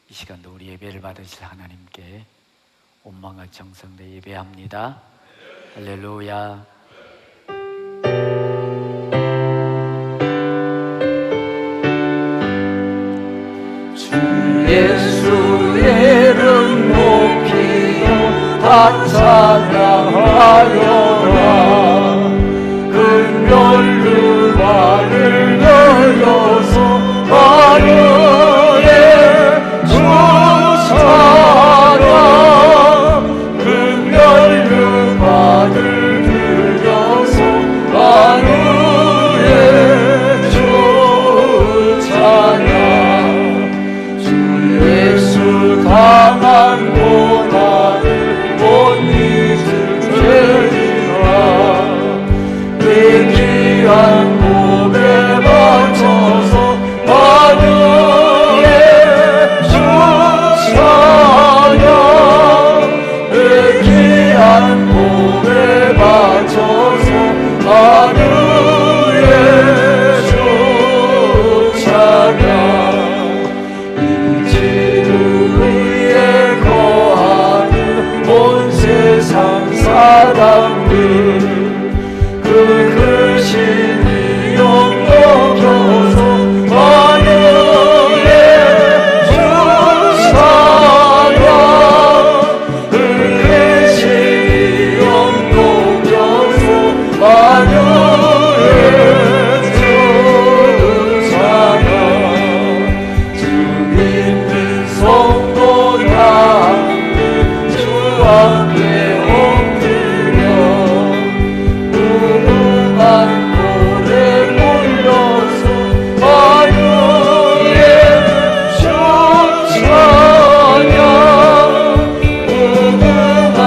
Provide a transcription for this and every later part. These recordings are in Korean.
이 시간도 우리 예배를 받으실 하나님께 온망과 정성대 예배합니다. 할렐루야. 주 예수의 이름 높이고 다 찬양하여라. 금멸 발을 열어서 하늘에 주 찬양. 금멸 발을 들여서 하늘에 주 찬양. 주 예수 강한 고난을 못 잊을 죄리라. 그 귀한 몸에 맞춰서 하늘에 주 찬양. 그 귀한 몸에 맞춰서 하늘에 주 찬양. 이지를 위에 거하는 온 세상 사람들 그 크신 이름 높여서 하늘에 주 찬양. 그 크신 이름 높여서 하늘에 주 찬양. 주 믿는 성도 다 함께 주 앞에 엎드려 무궁한 노래 불러서 하늘에 주 찬양. 무궁한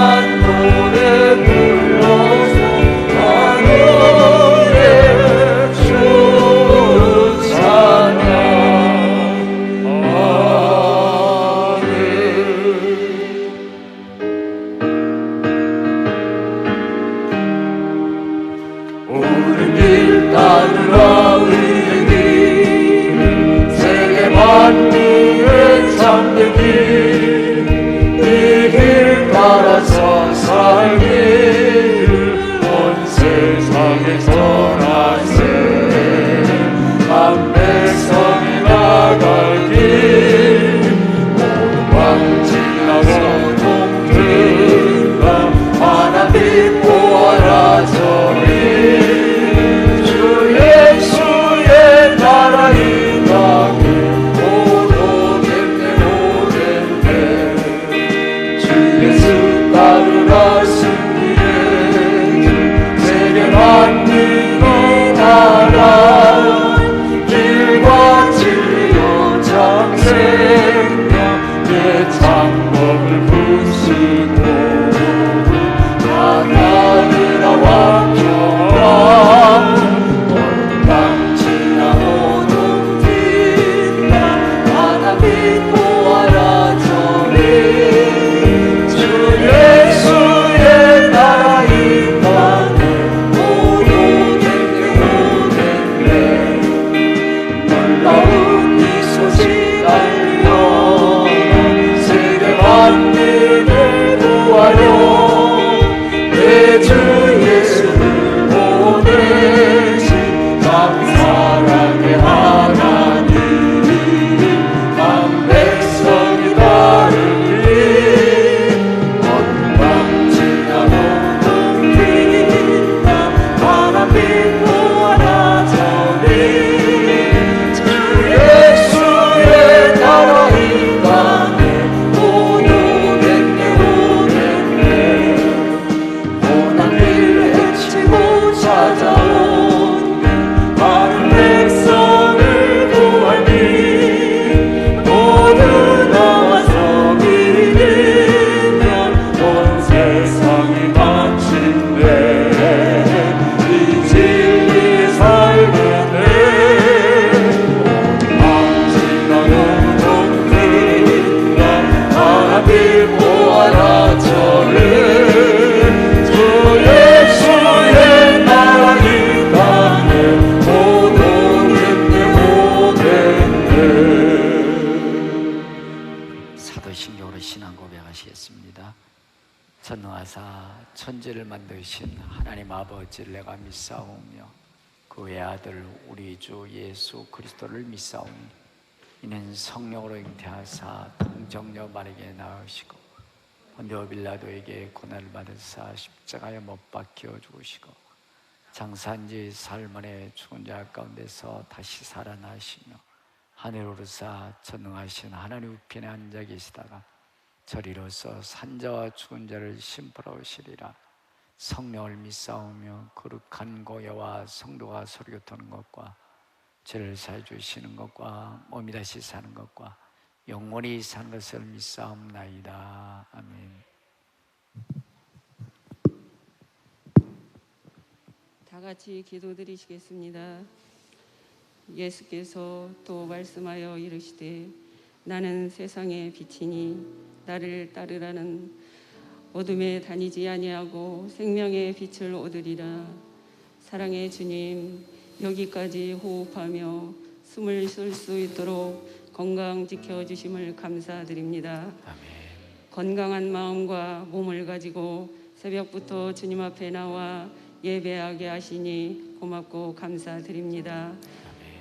노래 불러서 하늘에 주 찬양. 아멘. 옳은 길 따르라 우리의 길. 세계 만민의 참된 길. 이 길 따라서 살기를 온 세상에 전하세. 한 백성이 나갈 길. 모든 왕지나서 동들과 하나님 보아라 저리. 주 예수의 나라 이 땅에 오로겠네 오랜 신앙 고백하시겠습니다. 전능하사 천지를 만드신 하나님 아버지를 내가 믿사오며 그 외아들 우리 주 예수 그리스도를 믿사오니 이는 성령으로 잉태하사 동정녀 마리아에게 낳으시고 본디오 빌라도에게 고난을 받으사 십자가에 못 박혀 죽으시고 장사한지 사흘 만에 죽은 자 가운데서 다시 살아나시며 하늘로 오르사 전능하신 하나님 우편에 앉아 계시다가 저리로서 산자와 죽은 자를 심판하러 오시리라. 성령을 믿사오며 거룩한 고요와 성도가 서로 교통하는 것과 죄를 사해 주시는 것과 몸이 다시 사는 것과 영원히 사는 것을 믿사옵나이다. 아멘. 다 같이 기도드리시겠습니다. 예수께서 또 말씀하여 이르시되 나는 세상의 빛이니 나를 따르라는 어둠에 다니지 아니하고 생명의 빛을 얻으리라. 사랑의 주님, 여기까지 호흡하며 숨을 쉴 수 있도록 건강 지켜주심을 감사드립니다. 아멘. 건강한 마음과 몸을 가지고 새벽부터 주님 앞에 나와 예배하게 하시니 고맙고 감사드립니다.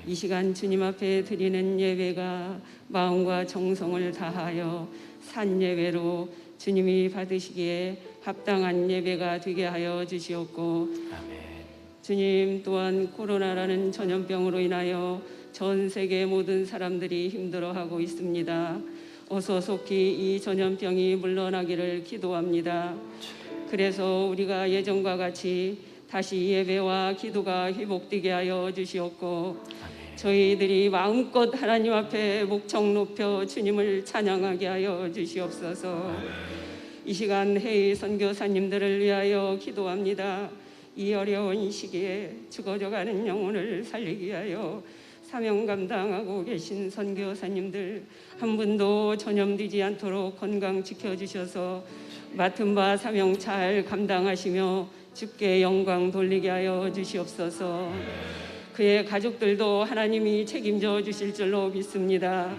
이 시간 주님 앞에 드리는 예배가 마음과 정성을 다하여 산 예배로 주님이 받으시기에 합당한 예배가 되게 하여 주시옵고, 아멘. 주님 또한 코로나라는 전염병으로 인하여 전 세계 모든 사람들이 힘들어하고 있습니다. 어서 속히 이 전염병이 물러나기를 기도합니다. 그래서 우리가 예전과 같이 다시 예배와 기도가 회복되게 하여 주시옵고, 저희들이 마음껏 하나님 앞에 목청 높여 주님을 찬양하게 하여 주시옵소서. 이 시간 해외 선교사님들을 위하여 기도합니다. 이 어려운 시기에 죽어져가는 영혼을 살리기 위하여 사명 감당하고 계신 선교사님들 한 분도 전염되지 않도록 건강 지켜주셔서 맡은 바 사명 잘 감당하시며 주께 영광 돌리게 하여 주시옵소서. 그의 가족들도 하나님이 책임져 주실 줄로 믿습니다.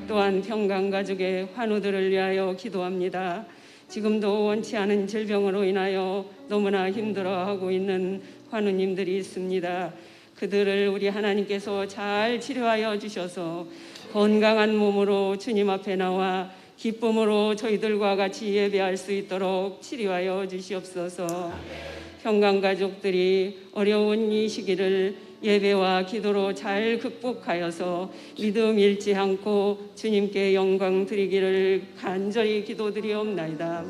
또한 평강가족의 환우들을 위하여 기도합니다. 지금도 원치 않은 질병으로 인하여 너무나 힘들어하고 있는 환우님들이 있습니다. 그들을 우리 하나님께서 잘 치료하여 주셔서 건강한 몸으로 주님 앞에 나와 기쁨으로 저희들과 같이 예배할 수 있도록 치료하여 주시옵소서. 평강가족들이 어려운 이 시기를 예배와 기도로 잘 극복하여서 믿음 잃지 않고 주님께 영광 드리기를 간절히 기도드리옵나이다.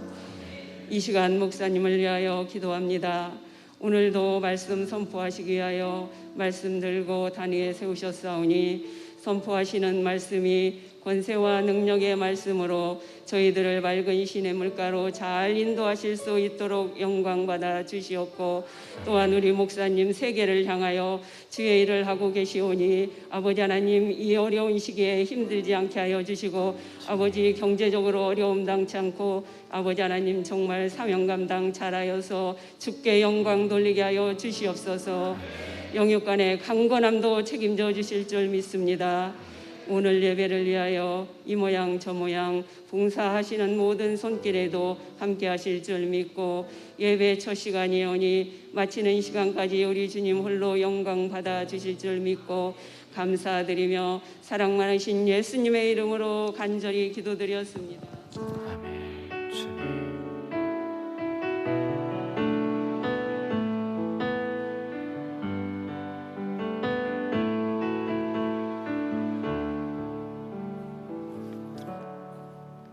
이 시간 목사님을 위하여 기도합니다. 오늘도 말씀 선포하시기 위하여 말씀 들고 단위에 세우셨사오니 선포하시는 말씀이 권세와 능력의 말씀으로 저희들을 맑은 신의 물가로 잘 인도하실 수 있도록 영광받아 주시옵고, 또한 우리 목사님 세계를 향하여 주의 일을 하고 계시오니 아버지 하나님 이 어려운 시기에 힘들지 않게 하여 주시고, 아버지 경제적으로 어려움 당치 않고 아버지 하나님 정말 사명 감당 잘하여서 주께 영광 돌리게 하여 주시옵소서. 영육간의 강건함도 책임져 주실 줄 믿습니다. 오늘 예배를 위하여 이 모양 저 모양 봉사하시는 모든 손길에도 함께 하실 줄 믿고, 예배 첫 시간이오니 마치는 시간까지 우리 주님 홀로 영광 받아 주실 줄 믿고 감사드리며 사랑 많으신 예수님의 이름으로 간절히 기도드렸습니다. 아멘. 주님.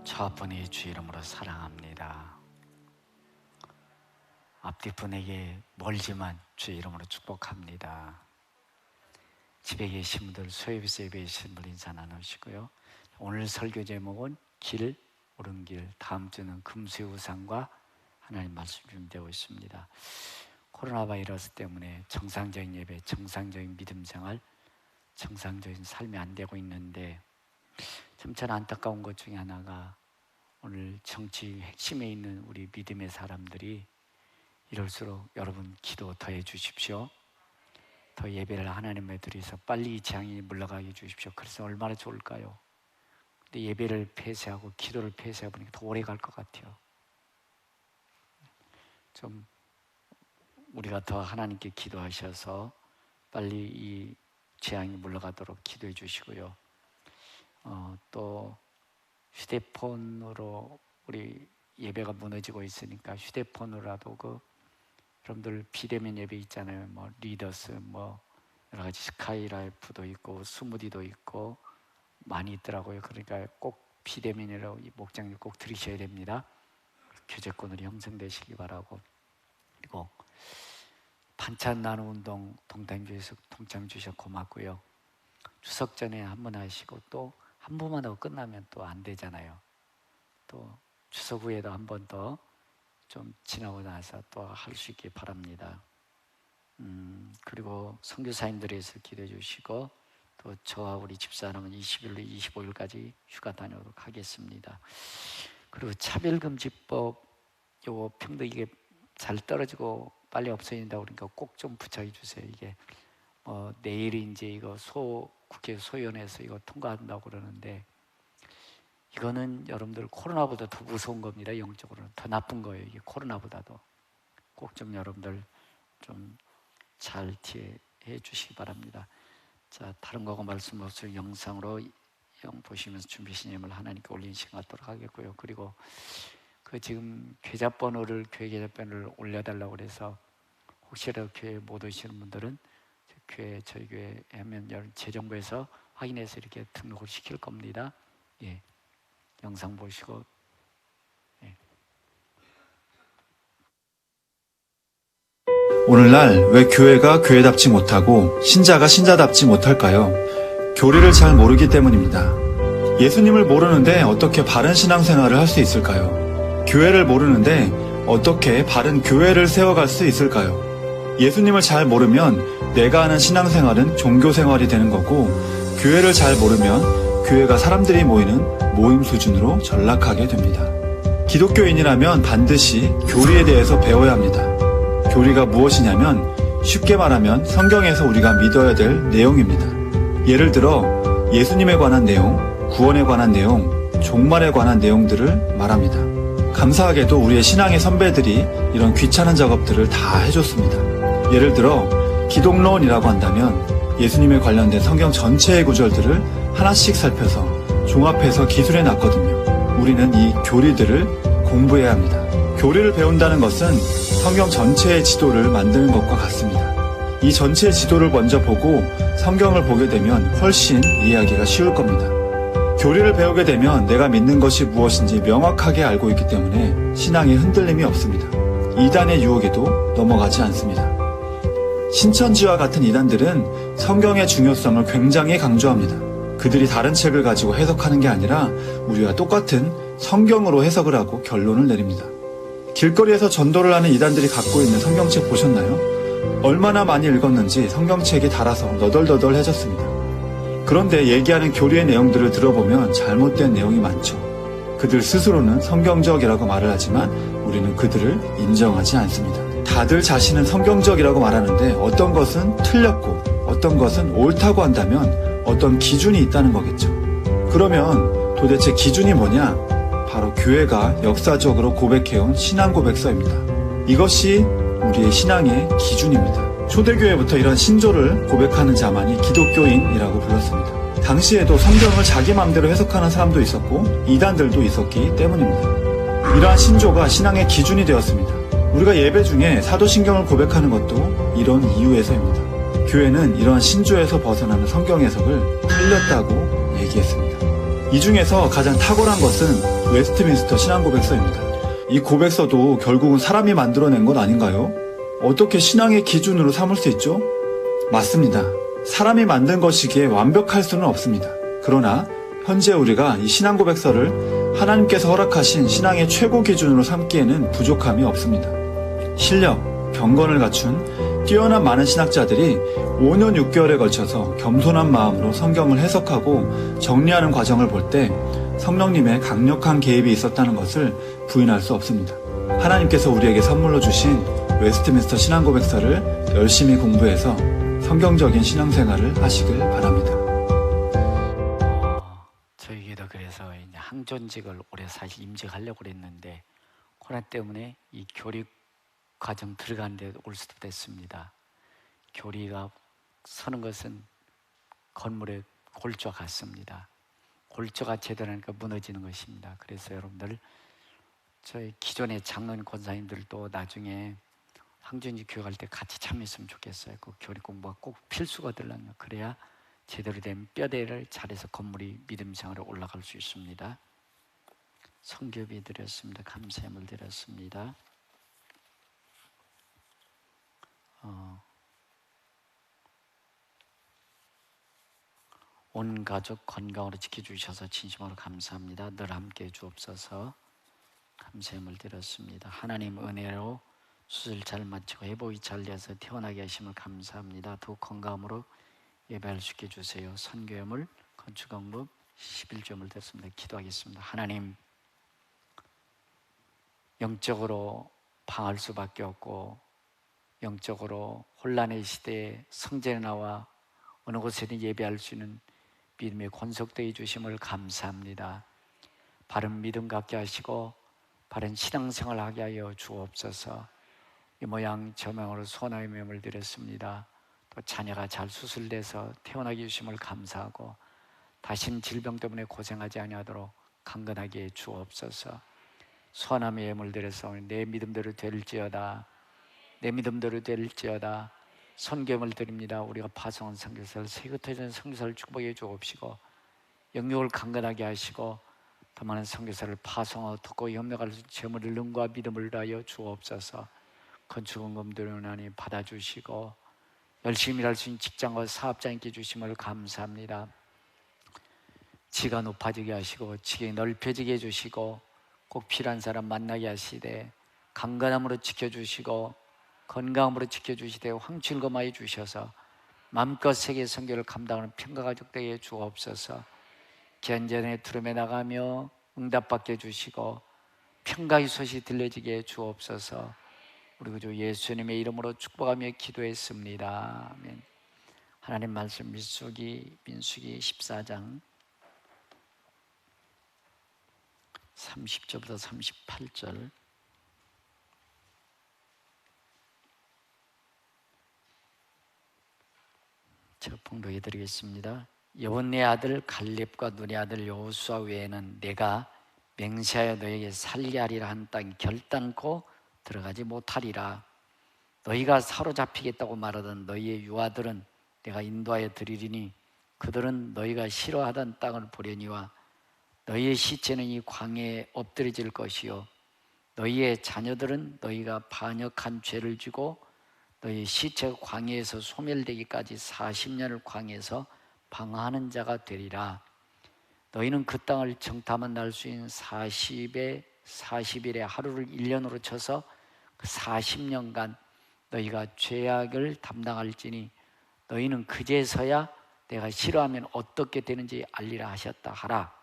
저분이 주 이름으로 사랑합니다. 앞뒤 분에게 멀지만 주 이름으로 축복합니다. 집에 계신 분들, 소외비서 예배에 계신 분들 인사 나누시고요. 오늘 설교 제목은 길, 옳은 길. 다음 주는 금수의 우상과 하나님 말씀 준비되고 있습니다. 코로나 바이러스 때문에 정상적인 예배, 정상적인 믿음 생활, 정상적인 삶이 안 되고 있는데 참 저는 안타까운 것 중에 하나가 오늘 정치 핵심에 있는 우리 믿음의 사람들이 이럴수록 여러분 기도 더 해주십시오. 더 예배를 하나님에 드려서 빨리 이 재앙이 물러가게 해주십시오. 그래서 얼마나 좋을까요? 근데 예배를 폐쇄하고 기도를 폐쇄해 보니까 더 오래 갈 것 같아요. 좀 우리가 더 하나님께 기도하셔서 빨리 이 재앙이 물러가도록 기도해 주시고요. 또 휴대폰으로 우리 예배가 무너지고 있으니까 휴대폰으로라도 여러분들 비대면 예배 있잖아요. 뭐 리더스, 뭐 여러 가지 스카이라이프도 있고 스무디도 있고 많이 있더라고요. 그러니까 꼭 비대면이라고 이 목장님 꼭 들으셔야 됩니다. 교제권으로 형성되시기 바라고. 그리고 반찬 나눔 운동 동탄교회에서 동참 주셔서 고맙고요. 추석 전에 한 번 하시고 또 한 번만 하고 끝나면 또 안 되잖아요. 또 추석 후에도 한 번 더 좀 지나고 나서 또 할 수 있기 바랍니다. 그리고 선교사님들에 대해서 기도해 주시고 또 저와 우리 집사람은 20일로 25일까지 휴가 다녀오도록 하겠습니다. 그리고 차별금지법 요거 평등 이게 잘 떨어지고 빨리 없어진다고 그러니까 꼭 좀 부착해 주세요. 이게 내일이 이제 이거 국회 소위원회에서 이거 통과한다고 그러는데 이거는 여러분들 코로나보다 더 무서운 겁니다. 영적으로는 더 나쁜 거예요. 이게 코로나보다도 꼭 좀 여러분들 좀 잘 티해 주시기 바랍니다. 자, 다른 거하고 말씀 없이 영상으로 보시면서 준비 신임을 하나님께 올리는 시간 갖도록 하겠고요. 그리고 지금 계좌번호를 교회 계좌번호를 올려달라고 그래서 혹시라도 교회 못 오시는 분들은 저희 교회 하면 재정부에서 확인해서 이렇게 등록을 시킬 겁니다. 예, 영상 보시고. 예. 오늘날 왜 교회가 교회답지 못하고 신자가 신자답지 못할까요? 교리를 잘 모르기 때문입니다. 예수님을 모르는데 어떻게 바른 신앙생활을 할 수 있을까요? 교회를 모르는데 어떻게 바른 교회를 세워갈 수 있을까요? 예수님을 잘 모르면 내가 하는 신앙생활은 종교생활이 되는 거고, 교회를 잘 모르면 교회가 사람들이 모이는 모임 수준으로 전락하게 됩니다. 기독교인이라면 반드시 교리에 대해서 배워야 합니다. 교리가 무엇이냐면 쉽게 말하면 성경에서 우리가 믿어야 될 내용입니다. 예를 들어 예수님에 관한 내용, 구원에 관한 내용, 종말에 관한 내용들을 말합니다. 감사하게도 우리의 신앙의 선배들이 이런 귀찮은 작업들을 다 해줬습니다. 예를 들어 기독론이라고 한다면 예수님에 관련된 성경 전체의 구절들을 하나씩 살펴서 종합해서 기술해 놨거든요. 우리는 이 교리들을 공부해야 합니다. 교리를 배운다는 것은 성경 전체의 지도를 만드는 것과 같습니다. 이 전체 지도를 먼저 보고 성경을 보게 되면 훨씬 이해하기가 쉬울 겁니다. 교리를 배우게 되면 내가 믿는 것이 무엇인지 명확하게 알고 있기 때문에 신앙에 흔들림이 없습니다. 이단의 유혹에도 넘어가지 않습니다. 신천지와 같은 이단들은 성경의 중요성을 굉장히 강조합니다. 그들이 다른 책을 가지고 해석하는 게 아니라 우리와 똑같은 성경으로 해석을 하고 결론을 내립니다. 길거리에서 전도를 하는 이단들이 갖고 있는 성경책 보셨나요? 얼마나 많이 읽었는지 성경책이 달아서 너덜너덜해졌습니다. 그런데 얘기하는 교리의 내용들을 들어보면 잘못된 내용이 많죠. 그들 스스로는 성경적이라고 말을 하지만 우리는 그들을 인정하지 않습니다. 다들 자신은 성경적이라고 말하는데 어떤 것은 틀렸고 어떤 것은 옳다고 한다면 어떤 기준이 있다는 거겠죠. 그러면 도대체 기준이 뭐냐? 바로 교회가 역사적으로 고백해온 신앙 고백서입니다. 이것이 우리의 신앙의 기준입니다. 초대교회부터 이런 신조를 고백하는 자만이 기독교인이라고 불렀습니다. 당시에도 성경을 자기 마음대로 해석하는 사람도 있었고 이단들도 있었기 때문입니다. 이러한 신조가 신앙의 기준이 되었습니다. 우리가 예배 중에 사도신경을 고백하는 것도 이런 이유에서입니다. 교회는 이러한 신조에서 벗어나는 성경 해석을 틀렸다고 얘기했습니다. 이 중에서 가장 탁월한 것은 웨스트민스터 신앙고백서입니다. 이 고백서도 결국은 사람이 만들어낸 것 아닌가요? 어떻게 신앙의 기준으로 삼을 수 있죠? 맞습니다. 사람이 만든 것이기에 완벽할 수는 없습니다. 그러나 현재 우리가 이 신앙고백서를 하나님께서 허락하신 신앙의 최고 기준으로 삼기에는 부족함이 없습니다. 실력, 경건을 갖춘 뛰어난 많은 신학자들이 5년 6개월에 걸쳐서 겸손한 마음으로 성경을 해석하고 정리하는 과정을 볼 때 성령님의 강력한 개입이 있었다는 것을 부인할 수 없습니다. 하나님께서 우리에게 선물로 주신 웨스트민스터 신앙고백서를 열심히 공부해서 성경적인 신앙생활을 하시길 바랍니다. 저희 교회도 그래서 그래서 이제 항존직을 올해 사실 임직하려고 그랬는데 코로나 때문에 이 교리 과정 들어가는데 올 수도 됐습니다. 교리가 서는 것은 건물의 골조와 같습니다. 골조가 제대로 하니까 무너지는 것입니다. 그래서 여러분들 저희 기존의 장로님 권사님들도 나중에 항존직 교육할 때 같이 참여했으면 좋겠어요. 그 교리 공부가 꼭 필수거든요. 그래야 제대로 된 뼈대를 잘해서 건물이 믿음 생활로 올라갈 수 있습니다. 성교비 드렸습니다. 감사함을 드렸습니다. 온 가족 건강으로 지켜주셔서 진심으로 감사합니다. 늘 함께해 주옵소서. 감사함을 드렸습니다. 하나님 은혜로 수술 잘 마치고 회복이 잘 되어서 태어나게 하심을 감사합니다. 더욱 건강으로 예배할 수 있게 해주세요. 선교회물 건축업무 11점을 드렸습니다. 기도하겠습니다. 하나님, 영적으로 방할 수밖에 없고 영적으로 혼란의 시대에 성전에 나와 어느 곳에든 예배할 수 있는 믿음의 권속되어 주심을 감사합니다. 바른 믿음 갖게 하시고 바른 신앙생활 하게 하여 주옵소서. 이 모양 저 모양으로 소원하여 명을 드렸습니다. 또 자녀가 잘 수술돼서 태어나게 해주심을 감사하고 다시는 질병 때문에 고생하지 아니하도록 강건하게 주옵소서. 소원하며 예물 드려서 내 믿음대로 될지어다, 내 믿음대로 될지어다. 선교를 드립니다. 우리가 파송한 선교사를 새긋해진 선교사를 축복해 주옵시고 영육을 강건하게 하시고 더 많은 선교사를 파송하고 듣고 협력할 수 있는 재물을 능과 믿음을 다하여 주옵소서. 건축원금들을 하나님 받아주시고 열심히 일할 수 있는 직장과 사업자님께 주심을 감사합니다. 지가 높아지게 하시고 지경이 넓혀지게 해주시고 꼭 필요한 사람 만나게 하시되 강건함으로 지켜주시고 건강함으로 지켜주시되 황칠검하여 주셔서 마음껏 세계 선교를 감당하는 평가가족 되게 주옵소서. 견전의 두름에 나가며 응답받게 해주시고 평강의 소식이 들려지게 주옵소서. 우리 구주 예수님의 이름으로 축복하며 기도했습니다. 아멘. 하나님 말씀 민수기 14장 30절부터 38절. 제가 봉독해 드리겠습니다. 여분네 아들 갈렙과 눈의 아들 여호수아 외에는 내가 맹세하여 너에게 살게 하리라 한 땅 결단코 들어가지 못하리라. 너희가 사로잡히겠다고 말하던 너희의 유아들은 내가 인도하여 드리리니 그들은 너희가 싫어하던 땅을 보려니와 너희의 시체는 이 광야에 엎드려질 것이요 너희의 자녀들은 너희가 반역한 죄를 지고 너희 시체가 광야에서 소멸되기까지 40년을 광야에서 방황하는 자가 되리라. 너희는 그 땅을 정탐한 날 수인 40일에 하루를 1년으로 쳐서 그 40년간 너희가 죄악을 담당할지니 너희는 그제서야 내가 싫어하면 어떻게 되는지 알리라 하셨다 하라.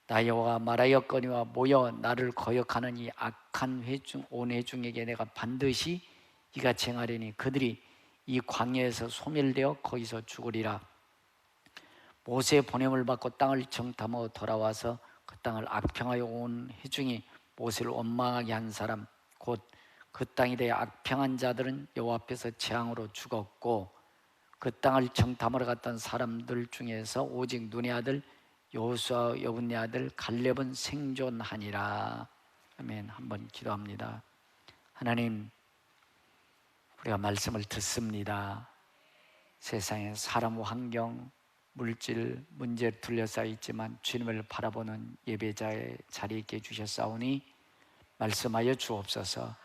나 여호와가 말하였거니와 모여 나를 거역하는 이 악한 온 회중에게 내가 반드시 이같이 행하려니 그들이 이 광야에서 소멸되어 거기서 죽으리라. 모세의 보냄을 받고 땅을 정탐하고 돌아와서 그 땅을 악평하여 온 회중이 모세를 원망하게 한 사람 곧 그 땅에 대해 악평한 자들은 여호와 앞에서 재앙으로 죽었고 그 땅을 정탐하러 갔던 사람들 중에서 오직 눈의 아들 여호수아 여분네 아들 갈렙은 생존하니라. 아멘. 한번 기도합니다. 하나님, 우리가 말씀을 듣습니다. 세상에 사람, 환경, 물질, 문제에 둘러싸여 있지만 주님을 바라보는 예배자의 자리에 있게 해주셨사오니 말씀하여 주옵소서.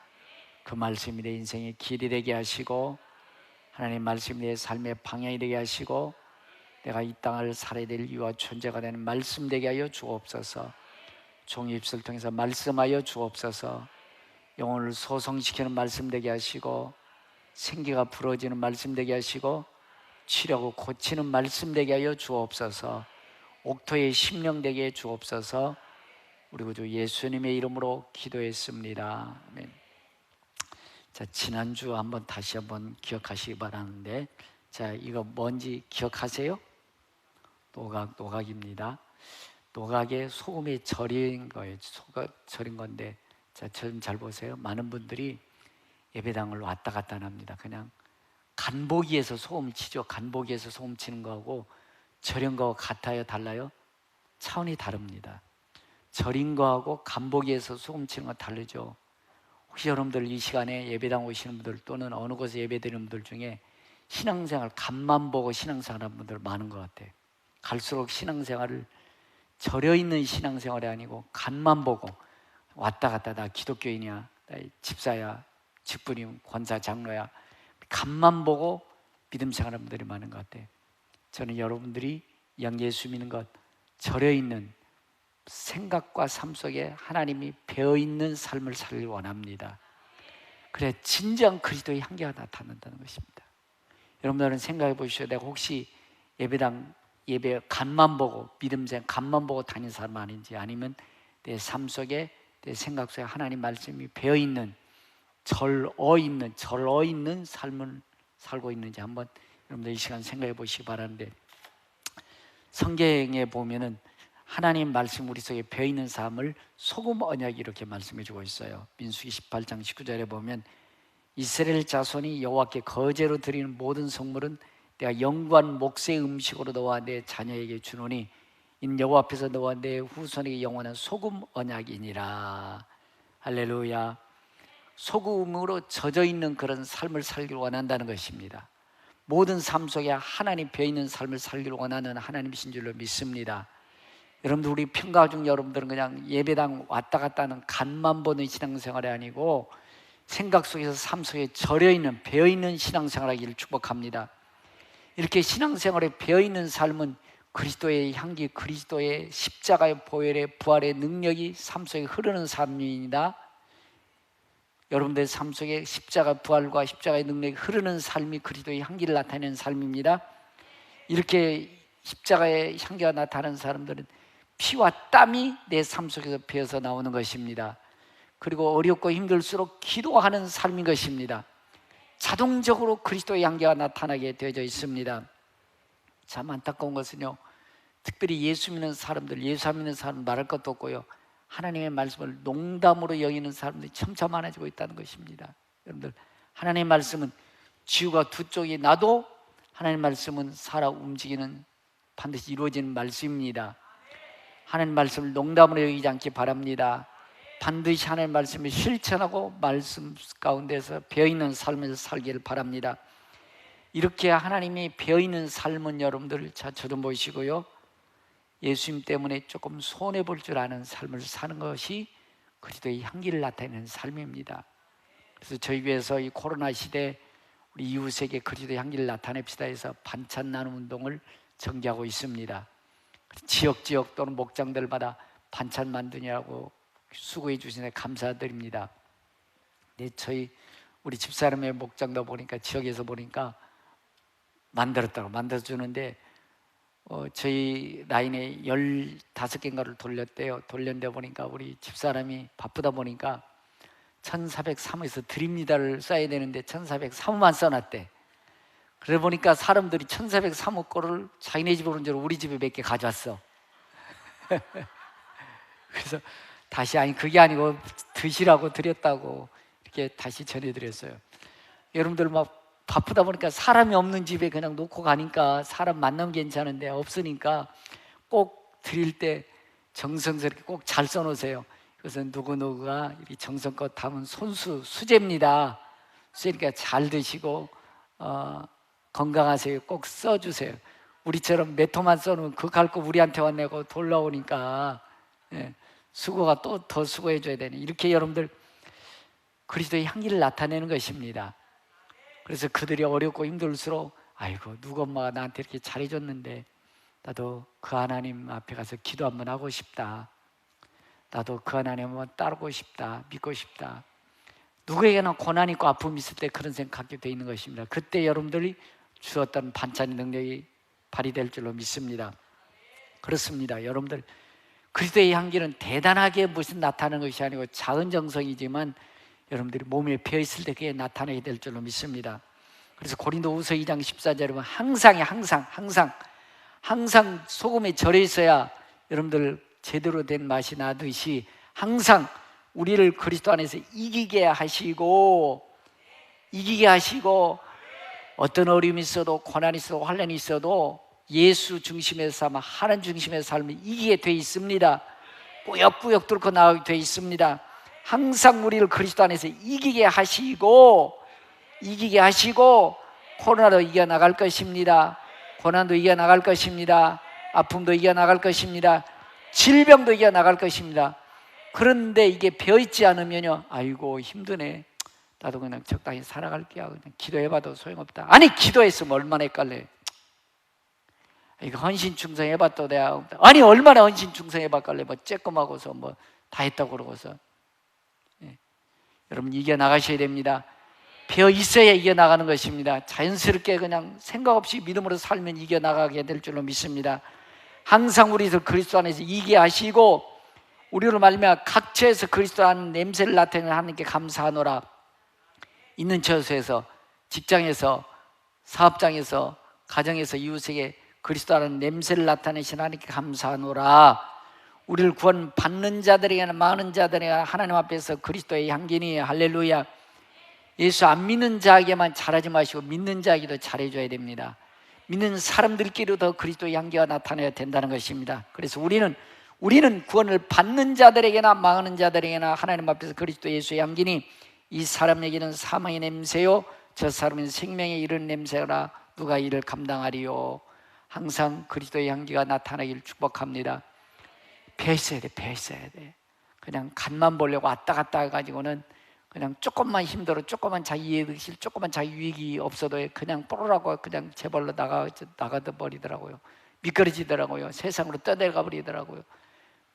그 말씀이 내 인생의 길이 되게 하시고 하나님 말씀이 내 삶의 방향이 되게 하시고 내가 이 땅을 살아야 될 이유와 존재가 되는 말씀 되게 하여 주옵소서. 종의 입술을 통해서 말씀하여 주옵소서. 영혼을 소성시키는 말씀 되게 하시고 생기가 부러지는 말씀 되게 하시고 치료하고 고치는 말씀 되게 하여 주옵소서. 옥토의 심령 되게 해 주옵소서. 우리 구주 예수님의 이름으로 기도했습니다. 아멘. 자, 지난주 다시 한번 기억하시기 바라는데, 자, 이거 뭔지 기억하세요? 노각입니다. 노각에 소금에 절인 거예요. 절인 건데, 자, 좀 잘 보세요. 많은 분들이 예배당을 왔다 갔다 합니다. 그냥 간보기에서 소금을 치죠. 간보기에서 소금 치는 거하고 절인 거 같아요? 달라요? 차원이 다릅니다. 절인 거하고 간보기에서 소금 치는 거 다르죠. 혹시 여러분들 이 시간에 예배당 오시는 분들 또는 어느 곳에 예배 드리는 분들 중에 신앙생활 간만 보고 신앙생활하는 분들 많은 것 같아요. 갈수록 신앙생활을 절여있는 신앙생활이 아니고 간만 보고 왔다 갔다 나 기독교인이야, 나 집사야, 직분임, 권사, 장로야, 간만 보고 믿음 생활하는 분들이 많은 것 같아요. 저는 여러분들이 양 예수 믿는 것, 절여있는 생각과 삶 속에 하나님이 배어있는 삶을 살길 원합니다. 그래 진정 그리스도의 향기가 나타난다는 것입니다. 여러분들은 생각해 보시죠. 내가 혹시 예배당 예배 간만 보고 믿음생 간만 보고 다니는 사람 아닌지, 아니면 내 삶 속에 내 생각 속에 하나님 말씀이 배어있는 절어있는 삶을 살고 있는지 한번 여러분들 이 시간 생각해 보시기 바라는데, 성경에 보면은 하나님 말씀 우리 속에 배어있는 삶을 소금 언약이 이렇게 말씀해 주고 있어요. 민수기 18장 19절에 보면 이스라엘 자손이 여호와께 거제로 드리는 모든 성물은 내가 영구한 몫의 음식으로 너와 내 자녀에게 주노니 이는 여호와 앞에서 너와 내 후손에게 영원한 소금 언약이니라. 할렐루야. 소금으로 젖어있는 그런 삶을 살기를 원한다는 것입니다. 모든 삶 속에 하나님 배어있는 삶을 살기를 원하는 하나님이신 줄로 믿습니다. 여러분들, 우리 평가중 여러분들은 그냥 예배당 왔다 갔다 하는 간만 보는 신앙생활이 아니고 생각 속에서 삶 속에 절여있는 배어있는 신앙생활하기를 축복합니다. 이렇게 신앙생활에 배어있는 삶은 그리스도의 향기, 그리스도의 십자가의 보혈의 부활의 능력이 삶 속에 흐르는 삶입니다. 여러분들의 삶 속에 십자가 부활과 십자가의 능력이 흐르는 삶이 그리스도의 향기를 나타내는 삶입니다. 이렇게 십자가의 향기가 나타나는 사람들은 피와 땀이 내 삶 속에서 배어서 나오는 것입니다. 그리고 어렵고 힘들수록 기도하는 삶인 것입니다. 자동적으로 그리스도의 향기가 나타나게 되어져 있습니다. 참 안타까운 것은요, 특별히 예수 믿는 사람들, 예수 안 믿는 사람 말할 것도 없고요, 하나님의 말씀을 농담으로 여기는 사람들이 점점 많아지고 있다는 것입니다. 여러분들, 하나님의 말씀은 지우가 두 쪽이 나도 하나님의 말씀은 살아 움직이는 반드시 이루어지는 말씀입니다. 하나님의 말씀을 농담으로 여기지 않기 바랍니다. 반드시 하나님의 말씀을 실천하고 말씀 가운데서 배어있는 삶을 살기를 바랍니다. 이렇게 하나님이 배어있는 삶은 여러분들, 자, 저도 보시고요, 예수님 때문에 조금 손해볼 줄 아는 삶을 사는 것이 그리스도의 향기를 나타내는 삶입니다. 그래서 저희 교회에서 이 코로나 시대에 우리 이웃에게 그리스도의 향기를 나타냅시다 해서 반찬 나눔 운동을 전개하고 있습니다. 지역 또는 목장들마다 반찬 만드냐고 수고해 주시네 감사드립니다. 네, 저희 우리 집사람의 목장도 보니까 지역에서 보니까 만들어주는데 저희 라인에 15개인가를 돌렸대요. 돌렸는데 보니까 우리 집사람이 바쁘다 보니까 1403호에서 드립니다를 써야 되는데 1403호만 써놨대. 그래 보니까 사람들이 1403호 거를 자기네 집에 오는 줄 우리 집에 몇 개 가져왔어. 그래서 다시, 아니 그게 아니고 드시라고 드렸다고 이렇게 다시 전해드렸어요. 여러분들 막 바쁘다 보니까 사람이 없는 집에 그냥 놓고 가니까 사람 만나면 괜찮은데 없으니까 꼭 드릴 때 정성스럽게 꼭 잘 써놓으세요. 그것은 누구누구가 이렇게 정성껏 담은 수제입니다. 수제니까 잘 드시고 건강하세요. 꼭 써주세요. 우리처럼 몇 호만 써놓으면 그거 거 우리한테 왔네고 돌아오니까 수고가 또 더 수고해줘야 되네. 이렇게 여러분들 그리스도의 향기를 나타내는 것입니다. 그래서 그들이 어렵고 힘들수록 아이고 누구 엄마가 나한테 이렇게 잘해줬는데 나도 그 하나님 앞에 가서 기도 한번 하고 싶다. 나도 그 하나님 한번 따르고 싶다. 믿고 싶다. 누구에게나 고난 있고 아픔이 있을 때 그런 생각하게 돼 있는 것입니다. 그때 여러분들이 주었던 반찬의 능력이 발휘될 줄로 믿습니다. 그렇습니다. 여러분들, 그리스도의 향기는 대단하게 무슨 나타나는 것이 아니고 작은 정성이지만 여러분들이 몸에 배어있을 때 그게 나타나게 될 줄로 믿습니다. 그래서 고린도후서 2장 14절에 보면 항상 소금에 절여 있어야 여러분들 제대로 된 맛이 나듯이 항상 우리를 그리스도 안에서 이기게 하시고 어떤 어려움이 있어도 고난이 있어도 환난이 있어도 예수 중심의 삶, 하나님 중심의 삶을 이기게 돼 있습니다. 꾸역꾸역 뚫고 나가게 돼 있습니다. 항상 우리를 그리스도 안에서 이기게 하시고 코로나도 이겨나갈 것입니다. 고난도 이겨나갈 것입니다. 아픔도 이겨나갈 것입니다. 질병도 이겨나갈 것입니다. 그런데 이게 배어있지 않으면요, 아이고 힘드네, 나도 그냥 적당히 살아갈게요, 그냥 기도해봐도 소용없다. 아니 기도했으면 얼마나 헷갈려요. 이거 헌신 충성해봤도 내가, 아니 얼마나 헌신 충성해봤길래 뭐 쬐끔하고서 뭐 다 했다고 그러고서. 여러분 이겨나가셔야 됩니다. 배어있어야 이겨나가는 것입니다. 자연스럽게 그냥 생각 없이 믿음으로 살면 이겨나가게 될 줄로 믿습니다. 항상 우리들 그리스도 안에서 이기게 하시고 우리로 말미암아 각처에서 그리스도 안 냄새를 나타내는 하나님께 감사하노라. 있는 처소에서, 직장에서, 사업장에서, 가정에서, 이웃에게 그리스도라는 냄새를 나타내신 하나님께 감사하노라. 우리를 구원 받는 자들에게나 많은 자들에게나 하나님 앞에서 그리스도의 향기니, 할렐루야. 예수 안 믿는 자에게만 잘하지 마시고 믿는 자에게도 잘해줘야 됩니다. 믿는 사람들끼리도 그리스도의 향기가 나타나야 된다는 것입니다. 그래서 우리는 구원을 받는 자들에게나 망하는 자들에게나 하나님 앞에서 그리스도 예수의 향기니, 이 사람에게는 사망의 냄새요 저 사람은 생명에 이른 냄새라. 누가 이를 감당하리요. 항상 그리스도의 향기가 나타나기를 축복합니다. 배있어야 돼. 그냥 간만 보려고 왔다 갔다 해가지고는 그냥 조금만 힘들어, 조금만 자기 이해득실, 조금만 자기 유익이 없어도 그냥 뽀로라고 그냥 재벌로 나가다 버리더라고요. 미끄러지더라고요. 세상으로 떠내가 버리더라고요.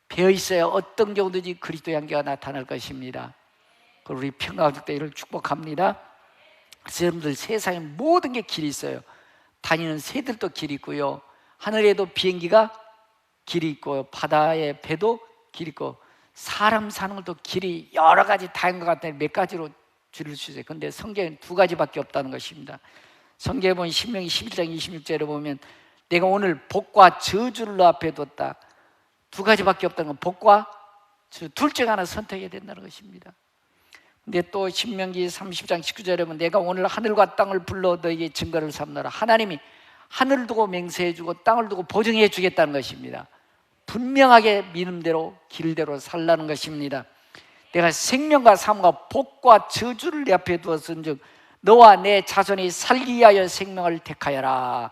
배어있어야 어떤 경우든지 그리스도의 향기가 나타날 것입니다. 그리고 우리 평화가족 대회를 축복합니다. 그래서 여러분들 세상에 모든 게 길이 있어요. 다니는 새들도 길이 있고요, 하늘에도 비행기가 길이 있고요, 바다에 배도 길이 있고, 사람 사는 것도 길이 여러 가지 다양한 것 같아요. 몇 가지로 줄일 수 있어요. 그런데 성경에는 두 가지밖에 없다는 것입니다. 성경에 보면 신명기 11장 26절에 보면 내가 오늘 복과 저주를 너 앞에 뒀다. 두 가지밖에 없다는 건 복과 저주, 둘 중 하나 선택해야 된다는 것입니다. 근데 또 신명기 30장 19절에 보면 내가 오늘 하늘과 땅을 불러 너에게 증거를 삼노라. 하나님이 하늘을 두고 맹세해주고 땅을 두고 보증해 주겠다는 것입니다. 분명하게 믿음대로 길대로 살라는 것입니다. 내가 생명과 삶과 복과 저주를 내 앞에 두었은즉 너와 내 자손이 살기 위하여 생명을 택하여라.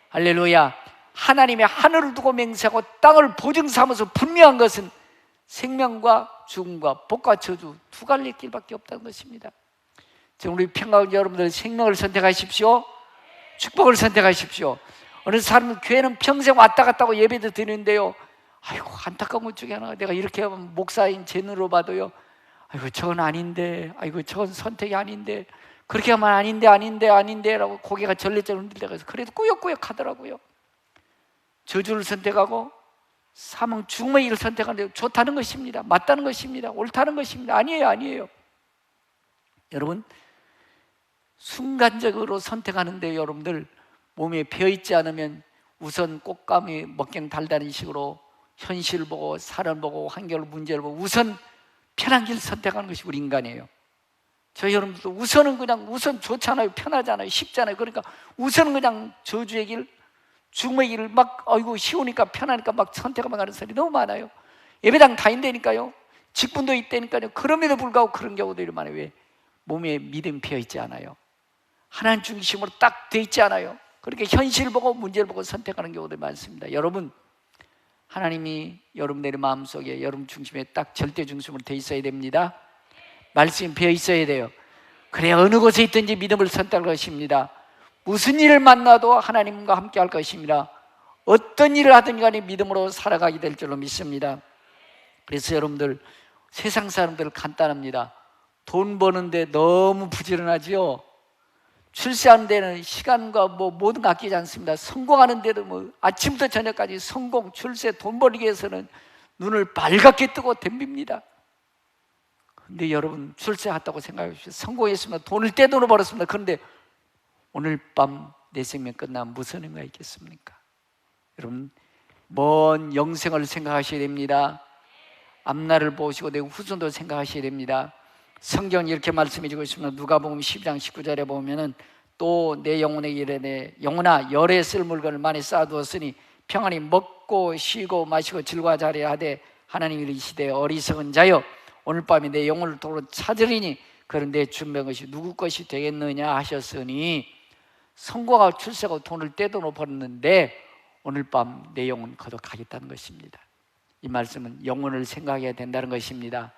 할렐루야. 하나님의 하늘을 두고 맹세하고 땅을 보증 삼아서 분명한 것은 생명과 죽음과 복과 저주 두 갈래 길밖에 없다는 것입니다. 지금 우리 평화가족 여러분들 생명을 선택하십시오. 축복을 선택하십시오. 어느 사람은 교회는 평생 왔다 갔다 하고 예배도 드리는데요, 아이고 안타까운 것 중에 하나가 내가 이렇게 하면 목사인 제 눈으로 봐도요, 아이고 저건 아닌데, 아이고 저건 선택이 아닌데, 그렇게 하면 아닌데 라고 고개가 절레절레 흔들려가서 그래도 꾸역꾸역 하더라고요. 저주를 선택하고 사망 죽음의 일을 선택하는데 좋다는 것입니다. 맞다는 것입니다. 옳다는 것입니다. 아니에요. 여러분, 순간적으로 선택하는데 여러분들 몸에 배어있지 않으면 우선 꽃감이 먹기는 달다는 식으로 현실을 보고 사람을 보고 환경을 문제를 보고 우선 편한 길 선택하는 것이 우리 인간이에요. 저희 여러분들도 우선 좋잖아요. 편하잖아요. 쉽잖아요. 그러니까 우선은 그냥 저주의 길, 죽음의 길을 막 아이고 쉬우니까 편하니까 막 선택하면 가는 사람이 너무 많아요. 예배당 다닌다니까요. 직분도 있다니까요. 그럼에도 불구하고 그런 경우들이 많아요. 왜? 몸에 믿음이 배어있지 않아요. 하나님 중심으로 딱 돼 있지 않아요. 그렇게 현실을 보고 문제를 보고 선택하는 경우들이 많습니다. 여러분, 하나님이 여러분들의 마음속에 여러분 중심에 딱 절대 중심으로 돼 있어야 됩니다. 말씀이 배어 있어야 돼요. 그래야 어느 곳에 있든지 믿음을 선택할 것입니다. 무슨 일을 만나도 하나님과 함께 할 것입니다. 어떤 일을 하든 간에 믿음으로 살아가게 될 줄로 믿습니다. 그래서 여러분들, 세상 사람들 간단합니다. 돈 버는데 너무 부지런하지요. 출세하는 데는 시간과 모든 거 아끼지 않습니다. 성공하는 데도 아침부터 저녁까지 성공, 출세, 돈 벌기 위해서는 눈을 빨갛게 뜨고 덤빕니다. 근데 여러분, 출세했다고 생각해 주십시오. 성공했습니다. 돈을 떼돈으로 벌었습니다. 그런데 오늘 밤 내 생명 끝나면 무슨 의미가 있겠습니까? 여러분, 먼 영생을 생각하셔야 됩니다. 앞날을 보시고 내 후손도 생각하셔야 됩니다. 성경이 이렇게 말씀해 주고 있습니다. 누가복음 12장 19절에 보면은 또 내 영혼에게 이르되 영혼아 열에 쓸 물건을 많이 쌓아두었으니 평안히 먹고 쉬고 마시고 즐거워하리라 하되 하나님이 이르시되 어리석은 자여 오늘 밤에 내 영혼을 도로 찾으리니 그런 내 준비한 것이 누구 것이 되겠느냐 하셨으니 성공하고 출세하고 돈을 떼도 버렸는데 오늘 밤 내 영혼 거둬가겠다는 것입니다. 이 말씀은 영혼을 생각해야 된다는 것입니다.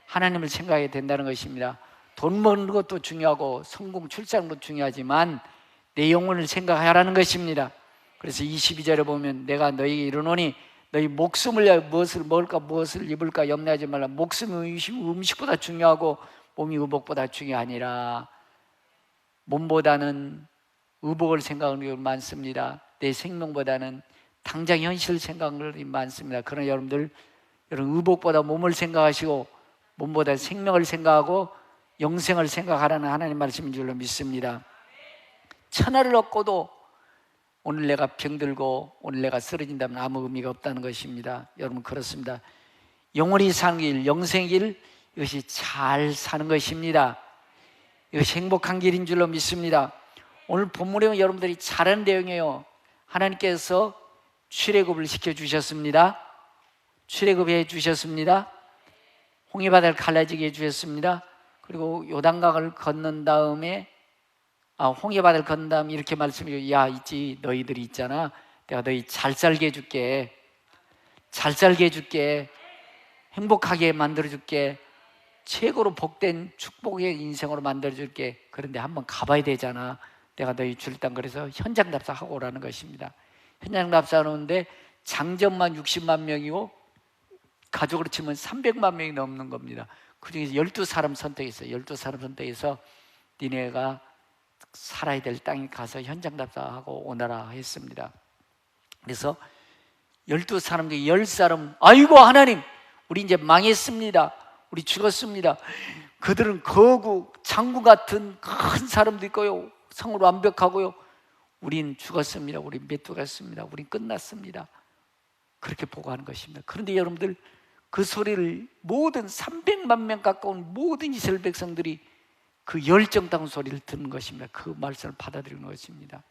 하나님을 생각해야 된다는 것입니다. 돈 버는 것도 중요하고 성공 출세하는 것도 중요하지만 내 영혼을 생각하라는 것입니다. 그래서 22절에 보면 내가 너희에게 이르노니 너희 목숨을 위하여 무엇을 먹을까 무엇을 입을까 염려하지 말라. 목숨이 음식보다 중요하고 몸이 의복보다 중요하니라. 몸보다는 의복을 생각하는 경우가 많습니다. 내 생명보다는 당장 현실을 생각하는 것이 많습니다. 그러나 여러분 의복보다 몸을 생각하시고 몸보다 생명을 생각하고 영생을 생각하라는 하나님 말씀인 줄로 믿습니다. 천하를 얻고도 오늘 내가 병들고 오늘 내가 쓰러진다면 아무 의미가 없다는 것입니다. 여러분 그렇습니다. 영원히 사는 길, 영생의 길, 이것이 잘 사는 것입니다. 이것이 행복한 길인 줄로 믿습니다. 오늘 본문에 여러분들이 잘하는 내용이에요. 하나님께서 출애굽을 시켜주셨습니다. 출애굽해 주셨습니다. 홍해바다를 갈라지게 해주셨습니다. 그리고 요단강을 건넌 다음에 홍해바다를 건넌 다음에 이렇게 말씀해요. 야 있지 너희들이 있잖아, 내가 너희 잘 살게 해줄게, 잘 살게 해줄게, 행복하게 만들어줄게, 최고로 복된 축복의 인생으로 만들어줄게. 그런데 한번 가봐야 되잖아, 내가 너희 줄 땅. 그래서 현장 답사하고 오라는 것입니다. 현장 답사하는데 장정만 60만 명이고 가족으로 치면 300만 명이 넘는 겁니다. 그 중에서 12사람 선택했어요. 12사람 선택해서 니네가 살아야 될 땅에 가서 현장 답사하고 오너라 했습니다. 그래서 12사람 중에 10사람 아이고 하나님 우리 이제 망했습니다, 우리 죽었습니다. 그들은 거구 장구 같은 큰 사람도 있고요, 성으로 완벽하고요, 우린 죽었습니다, 우린 메뚜갔습니다, 우린 끝났습니다. 그렇게 보고하는 것입니다. 그런데 여러분들 그 소리를 모든 300만 명 가까운 모든 이스라엘 백성들이 그 열정다운 소리를 듣는 것입니다. 그 말씀을 받아들이는 것입니다.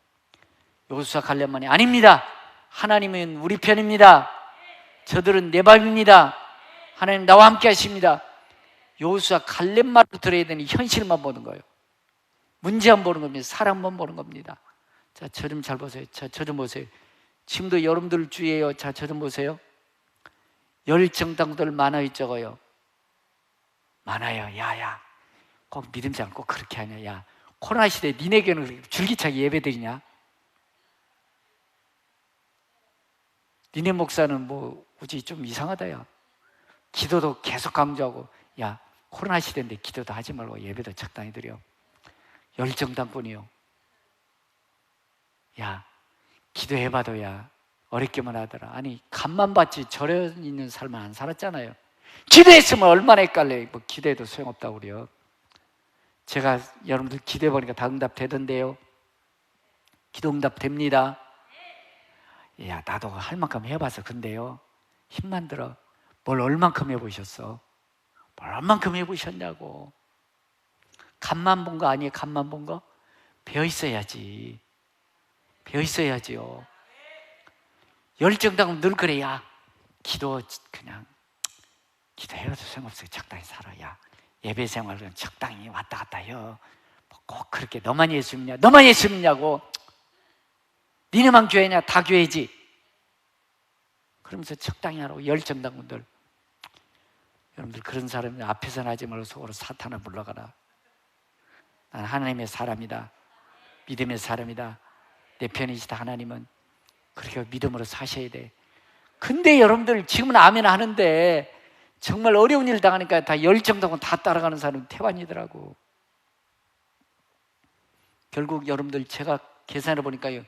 여호수아 갈렙만이 아닙니다, 하나님은 우리 편입니다, 저들은 내 밤입니다, 하나님 나와 함께 하십니다. 여호수아 갈렙 말을 들어야 되는 현실만 보는 거예요. 문제만 보는 겁니다. 사람만 보는 겁니다. 자, 저 좀 잘 보세요. 저 좀 보세요. 지금도 여러분들 주위에요. 자, 저 좀 보세요. 열정당들 많아요, 적어요? 많아요. 야야, 꼭 믿음지 않고 그렇게 하냐. 야, 코로나 시대에 니네 교회는 그렇게 줄기차게 예배드리냐? 니네 목사는 뭐 우지 좀 이상하다. 야, 기도도 계속 강조하고, 야 코로나 시대인데 기도도 하지 말고 예배도 적당히 드려. 열정당뿐이요. 야 기도해봐도 야 어렵게만 하더라. 아니 간만 봤지 저런 있는 삶은 안 살았잖아요. 기도했으면 얼마나 헷갈려요. 뭐 기도해도 소용없다고 그래요. 제가 여러분들 기도해보니까 다 응답되던데요. 기도 응답됩니다. 야 나도 할 만큼 해봐서 근데요 힘만 들어. 뭘 얼만큼 해보셨어? 뭘 얼만큼 해보셨냐고. 간만 본 거 아니에요? 간만 본 거? 배워 있어야지. 배워 있어야지요. 열정당은 늘 그래. 야 기도 그냥 기도해도 소용없어요. 적당히 살아. 야 예배 생활은 적당히 왔다 갔다 해요. 꼭 그렇게 너만 예수 믿냐? 너만 예수 믿냐고. 니네만 교회냐? 다 교회지. 그러면서 적당히 하라고. 열정당분들, 여러분들 그런 사람이 앞에서 하지 말고 속으로 사탄을 물러가라. 난 하나님의 사람이다, 믿음의 사람이다, 내 편이시다. 하나님은 그렇게 믿음으로 사셔야 돼. 근데 여러분들 지금은 아멘 하는데 정말 어려운 일 당하니까 다 열정당하고 다 따라가는 사람은 태반이더라고. 결국 여러분들 제가 계산해 보니까요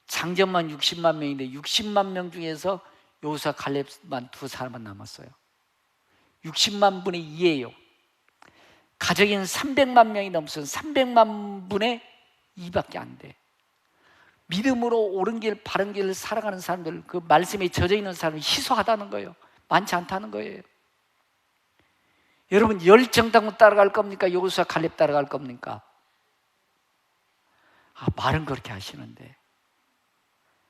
장전만 60만 명인데 60만 명 중에서 여호수아 갈렙만 두 사람만 남았어요. 60만 분의 2예요. 가족인 300만 명이 넘어서 300만 분의 2밖에 안 돼. 믿음으로 옳은 길, 바른 길을 살아가는 사람들, 그 말씀에 젖어 있는 사람이 희소하다는 거예요. 많지 않다는 거예요. 여러분, 열정당국 따라갈 겁니까? 여호수아 갈렙 따라갈 겁니까? 말은 그렇게 하시는데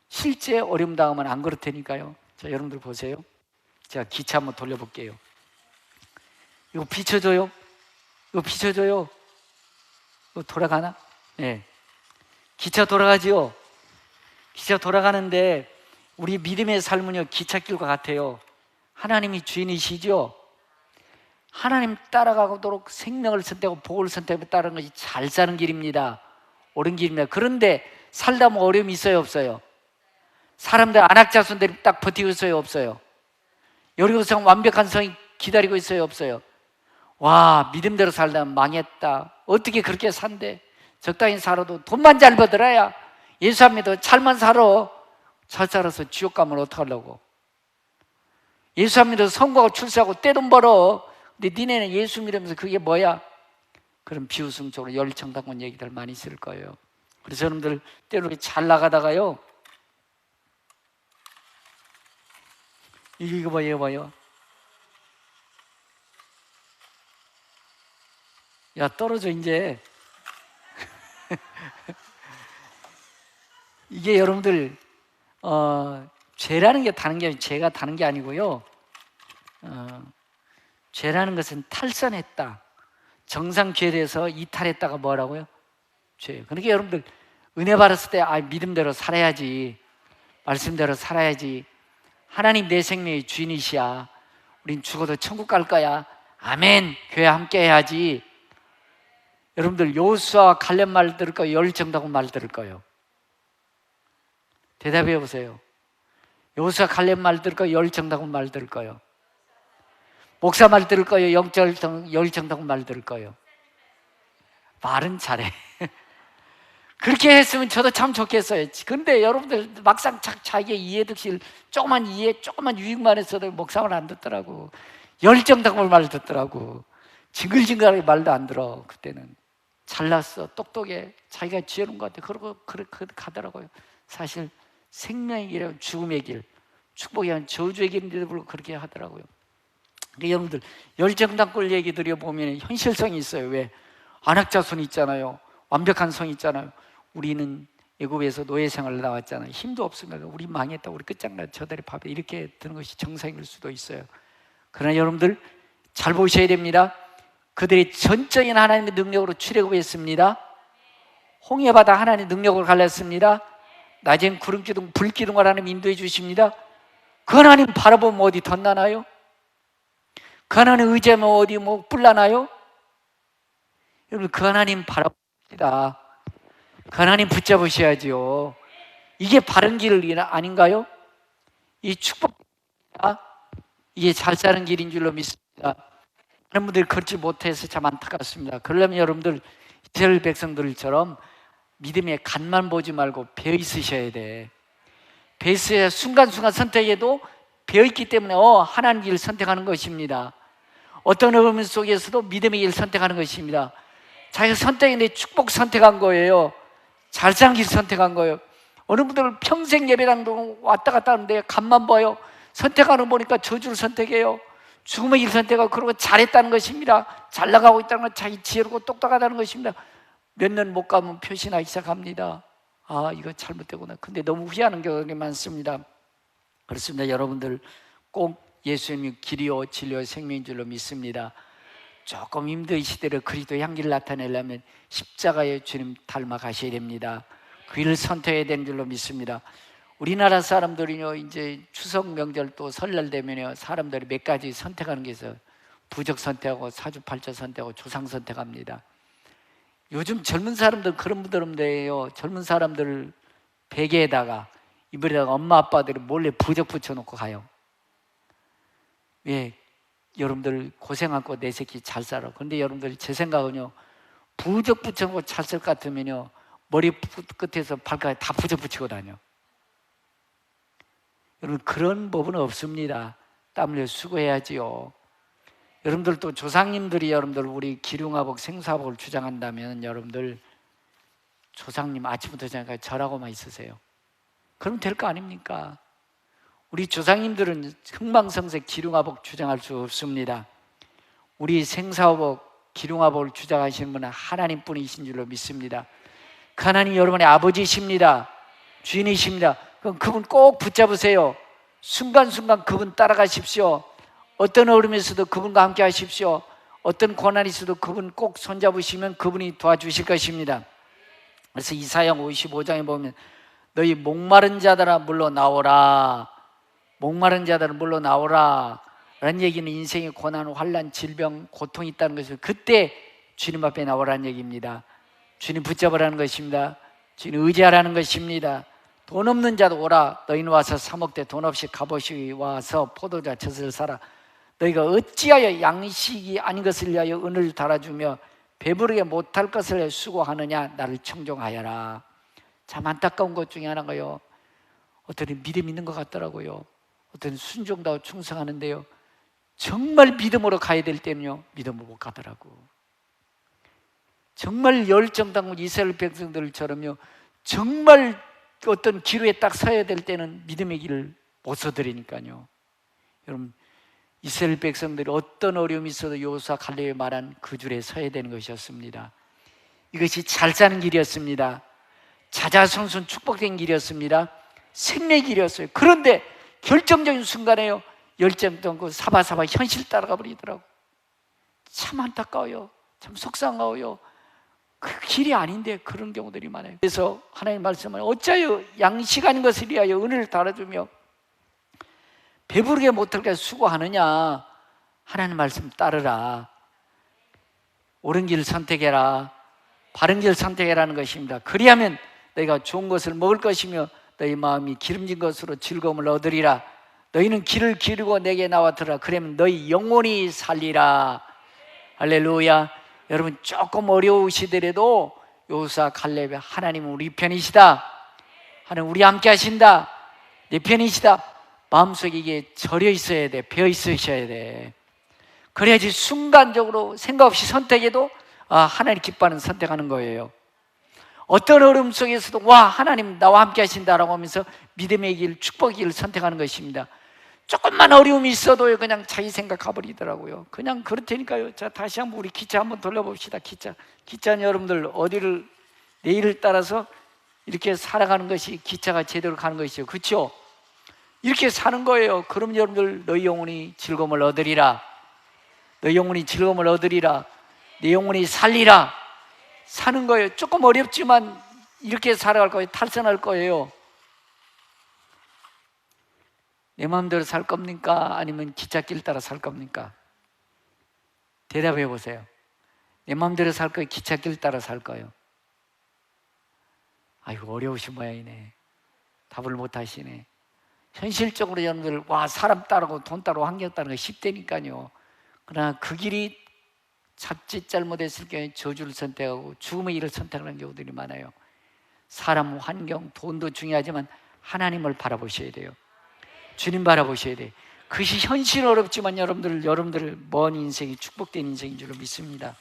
실제 어려움 당하면 안 그렇다니까요. 자, 여러분들 보세요. 제가 기차 한번 돌려볼게요. 이거 비춰줘요? 이거 비춰줘요? 이거 돌아가나? 네. 기차 돌아가지요. 기차 돌아가는데 우리 믿음의 삶은요, 기찻길과 같아요. 하나님이 주인이시죠. 하나님 따라가도록 생명을 선택하고 복을 선택하고 따르는 것이 잘 사는 길입니다. 옳은 길입니다. 그런데 살다 보면 어려움이 있어요, 없어요? 사람들, 안악자손들이 딱 버티고 있어요, 없어요? 여리고성 완벽한 성이 기다리고 있어요, 없어요? 와, 믿음대로 살다 망했다. 어떻게 그렇게 산대? 적당히 살아도 돈만 잘 벌어야 예수 안 믿어 잘만 살아. 잘 살아서 지옥 가면 어떡하려고? 예수 안 믿어 성공하고 출세하고 떼돈 벌어. 근데 니네는 예수 믿으면서 그게 뭐야? 그런 비웃음적으로 열정당한 얘기들 많이 있을 거예요. 그래서 여러분들 때로 잘 나가다가요, 이거 봐요, 이거 봐요. 야, 떨어져 이제. 이게 여러분들 죄라는 게 다른 게 아니고, 죄가 다른 게 아니고요, 죄라는 것은 탈선했다, 정상 괴리에서 이탈했다가 뭐라고요? 죄. 그러니까 여러분들 은혜 받았을 때 믿음대로 살아야지, 말씀대로 살아야지, 하나님 내 생명의 주인이시야, 우린 죽어도 천국 갈 거야, 아멘, 교회 함께 해야지. 여러분들 여호수아와 갈렙 말 들을 거예요? 열정당국 말 들을 거예요? 대답해 보세요. 여호수아 갈렙 말 들을 거예요? 열정당국 말 들을 거예요? 목사 말 들을 거예요? 열정당국 말 들을 거예요? 말은 잘해. 그렇게 했으면 저도 참 좋겠어요. 근데 여러분들 막상 자기의 이해득실 조그만 유익만 했어도 목사말 안 듣더라고. 열정당국 말 듣더라고. 징글징글하게 말도 안 들어. 그때는 잘났어, 똑똑해, 자기가 지혜로운 것 같아. 그러고 가더라고요. 사실 생명의 길이라고, 죽음의 길, 축복이 아닌 저주의 길인데도 불구하고 그렇게 하더라고요. 근데 여러분들 열정당골 얘기 들어보면 현실성이 있어요. 왜? 안악자손 있잖아요. 완벽한 성 있잖아요. 우리는 애굽에서 노예 생활을 나왔잖아요. 힘도 없으면 우리 망했다, 우리 끝장나, 저들의 밥에, 이렇게 드는 것이 정상일 수도 있어요. 그러나 여러분들 잘 보셔야 됩니다. 그들이 전적인 하나님의 능력으로 출애굽했습니다. 홍해바다 하나님의 능력으로 갈랐습니다. 낮엔 구름기둥, 불기둥을 하나님 인도해 주십니다. 그 하나님 바라보면 어디 덧나나요? 그 하나님 의지하면 어디 뿔나나요? 여러분, 그 하나님 바라봅니다. 그 하나님 붙잡으셔야죠. 이게 바른 길 아닌가요? 이 축복, 이게 잘 사는 길인 줄로 믿습니다. 많은 분들이 그렇지 못해서 참 안타깝습니다. 그러려면 여러분들 이스라엘 백성들처럼 믿음의 간만 보지 말고 배어 있으셔야 돼. 배어 있어야 순간순간 선택해도 배어 있기 때문에 하나님 길을 선택하는 것입니다. 어떤 어려움 속에서도 믿음의 길을 선택하는 것입니다. 자기가 선택했는데 축복 선택한 거예요. 잘 사는 길 선택한 거예요. 어느 분들은 평생 예배당도 왔다 갔다 하는데 간만 봐요. 선택하는 거 보니까 저주를 선택해요. 죽음의 길 선택하고 그러고 잘했다는 것입니다. 잘 나가고 있다는 건 자기 지혜롭고 똑똑하다는 것입니다. 몇 년 못 가면 표시나기 시작합니다. 이거 잘못되구나. 근데 너무 후회하는 경우가 많습니다. 그렇습니다. 여러분들 꼭 예수님이 길이요 진리요 생명인 줄로 믿습니다. 조금 힘드시더라도 그리스도의 향기를 나타내려면 십자가의 주님 닮아 가셔야 됩니다. 그 길을 선택해야 되는 줄로 믿습니다. 우리나라 사람들이요, 이제 추석 명절 또 설날 되면요, 사람들이 몇 가지 선택하는 게 있어요. 부적 선택하고 사주팔자 선택하고 조상 선택합니다. 요즘 젊은 사람들 그런 분들 없는데요, 젊은 사람들 베개에다가 이불에다가 엄마 아빠들이 몰래 부적 붙여놓고 가요. 왜? 여러분들 고생하고 내 새끼 잘 살아. 근데 여러분들 제 생각은요, 부적 붙여놓고 잘 살 것 같으면요, 머리 끝에서 발까지 다 부적 붙이고 다녀. 여러분, 그런 법은 없습니다. 땀 흘려 수고해야지요. 여러분들 또 조상님들이 여러분들 우리 기륭화복, 생사복을 주장한다면 여러분들 조상님 아침부터 저녁까지 절하고만 있으세요. 그럼 될 거 아닙니까? 우리 조상님들은 흥망성쇠 기륭화복 주장할 수 없습니다. 우리 생사화복 기륭화복을 주장하시는 분은 하나님뿐이신 줄로 믿습니다. 그 하나님 여러분의 아버지십니다. 주인이십니다. 그럼 그분 꼭 붙잡으세요. 순간순간 그분 따라가십시오. 어떤 어려움이 있어도 그분과 함께 하십시오. 어떤 고난이 있어도 그분 꼭 손잡으시면 그분이 도와주실 것입니다. 그래서 이사야 55장에 보면 너희 목마른 자들아 물러나오라, 목마른 자들아 물러나오라 라는 얘기는 인생의 고난, 환난, 질병, 고통이 있다는 것을 그때 주님 앞에 나오라는 얘기입니다. 주님 붙잡으라는 것입니다. 주님 의지하라는 것입니다. 돈 없는 자도 오라. 너희는 와서 사 먹되 돈 없이 값없이 와서 포도주와 젖을 사라. 너희가 어찌하여 양식이 아닌 것을 위하여 은을 달아주며 배부르게 못할 것을 위하여 수고하느냐. 나를 청종하여라. 참 안타까운 것 중에 하나가요, 어떤 믿음 있는 것 같더라고요. 어떤 순종하고 충성하는데요, 정말 믿음으로 가야 될 때는요 믿음으로 못 가더라고. 정말 열정당군 이스라엘 백성들처럼요, 정말 어떤 기로에 딱 서야 될 때는 믿음의 길을 못 서드리니까요. 여러분, 이스라엘 백성들이 어떤 어려움이 있어도 여호수아 갈렙이 말한 그 줄에 서야 되는 것이었습니다. 이것이 잘 사는 길이었습니다. 자자손손 축복된 길이었습니다. 생명의 길이었어요. 그런데 결정적인 순간에요, 열정 그 사바사바 현실 따라가 버리더라고. 참 안타까워요. 참 속상하고요. 그 길이 아닌데 그런 경우들이 많아요. 그래서 하나님 말씀은 어찌하여 양식 아닌 것을 위하여 은혜를 달아주며 배부르게 못할까 수고하느냐. 하나님 말씀 따르라. 옳은 길 선택해라. 바른 길 선택해라는 것입니다. 그리하면 너희가 좋은 것을 먹을 것이며 너희 마음이 기름진 것으로 즐거움을 얻으리라. 너희는 길을 기르고 내게 나와 들으라. 그러면 너희 영혼이 살리라. 할렐루야. 여러분, 조금 어려우시더라도 여호수아 갈렙이 하나님은 우리 편이시다, 하나님 우리 함께 하신다, 내 편이시다, 마음속에 이게 절여 있어야 돼. 배어 있으셔야 돼. 그래야지 순간적으로 생각 없이 선택해도 하나님 기뻐하는 선택하는 거예요. 어떤 어려움 속에서도 와, 하나님 나와 함께 하신다라고 하면서 믿음의 길, 축복의 길을 선택하는 것입니다. 조금만 어려움이 있어도 그냥 자기 생각 가버리더라고요. 그냥 그렇다니까요. 자, 다시 한번 우리 기차 한번 돌려봅시다. 기차는 여러분들 어디를, 내일을 따라서 이렇게 살아가는 것이 기차가 제대로 가는 것이죠. 그렇죠? 이렇게 사는 거예요. 그럼 여러분들 너희 영혼이 즐거움을 얻으리라. 너희 영혼이 즐거움을 얻으리라. 내 영혼이 살리라. 사는 거예요. 조금 어렵지만 이렇게 살아갈 거예요. 탈선할 거예요. 내 마음대로 살 겁니까? 아니면 기찻길 따라 살 겁니까? 대답해 보세요. 내 마음대로 살 거예요? 기찻길 따라 살 거예요? 아이고, 어려우신 모양이네. 답을 못 하시네. 현실적으로 여러분들, 와, 사람 따르고 돈 따르고 환경 따르는 거 쉽다니까요. 그러나 그 길이 자칫 잘못했을 경우에 저주를 선택하고 죽음의 일을 선택하는 경우들이 많아요. 사람, 환경, 돈도 중요하지만 하나님을 바라보셔야 돼요. 주님 바라보셔야 돼요. 그것이 현실 어렵지만 여러분들 먼 인생이 축복된 인생인 줄로 믿습니다.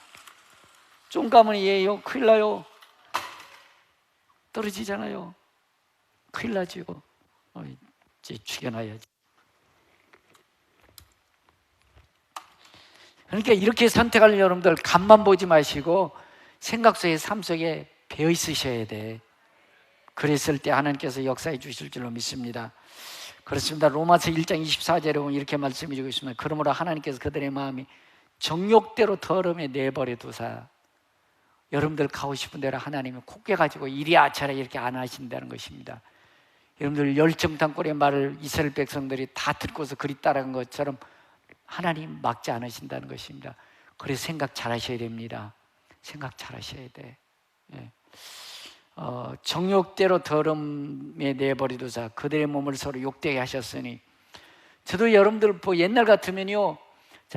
좀 가면 얘요, 큰일 나요. 떨어지잖아요. 큰일 나죠. 이제 죽여놔야지. 그러니까 이렇게 선택할 여러분들 간만 보지 마시고 생각 속에, 삶 속에 배어 있으셔야 돼. 그랬을 때 하나님께서 역사해 주실 줄로 믿습니다. 그렇습니다. 로마서 1장 24절에 보면 이렇게 말씀해 주고 있습니다. 그러므로 하나님께서 그들의 마음이 정욕대로 더러움에 내버려 두사, 여러분들 가고 싶은 대로 하나님이 곱게 가지고 이리 아차라 이렇게 안 하신다는 것입니다. 여러분들 열정탕골의 말을 이스라엘 백성들이 다 듣고서 그리 따라간 것처럼 하나님 막지 않으신다는 것입니다. 그래서 생각 잘 하셔야 됩니다. 생각 잘 하셔야 돼. 예. 정욕대로 더러움에 내버리도사 그들의 몸을 서로 욕되게 하셨으니. 저도 여러분들 옛날 같으면요,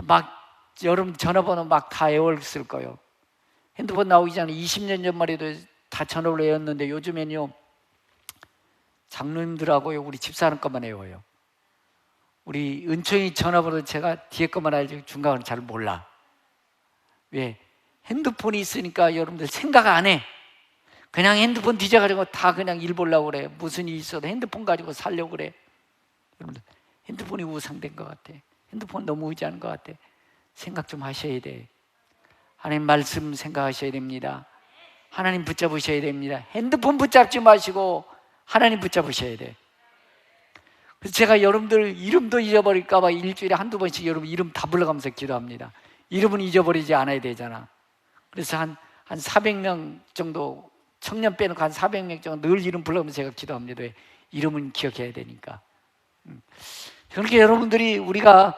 막 여러분 전화번호 막 다 외웠을 거예요. 핸드폰 나오기 전에 20년 전만 해도 다 전화를 외웠는데 요즘에는요, 장로님들하고요, 우리 집사람 것만 외워요. 우리 은총이 전화번호 제가 뒤에 것만 알지 중간은 잘 몰라. 왜? 핸드폰이 있으니까 여러분들 생각 안 해. 그냥 핸드폰 뒤져가지고 다 그냥 일 보려고 그래. 무슨 일이 있어도 핸드폰 가지고 살려고 그래. 여러분들, 핸드폰이 우상된 것 같아. 핸드폰 너무 의지하는 것 같아. 생각 좀 하셔야 돼. 하나님 말씀 생각하셔야 됩니다. 하나님 붙잡으셔야 됩니다. 핸드폰 붙잡지 마시고 하나님 붙잡으셔야 돼. 그래서 제가 여러분들 이름도 잊어버릴까 봐 일주일에 한두 번씩 여러분 이름 다 불러가면서 기도합니다. 이름은 잊어버리지 않아야 되잖아. 그래서 한 400명 정도, 청년 빼놓고 한 400명 정도 늘 이름 불러가면서 제가 기도합니다. 왜? 이름은 기억해야 되니까. 그렇게 여러분들이, 우리가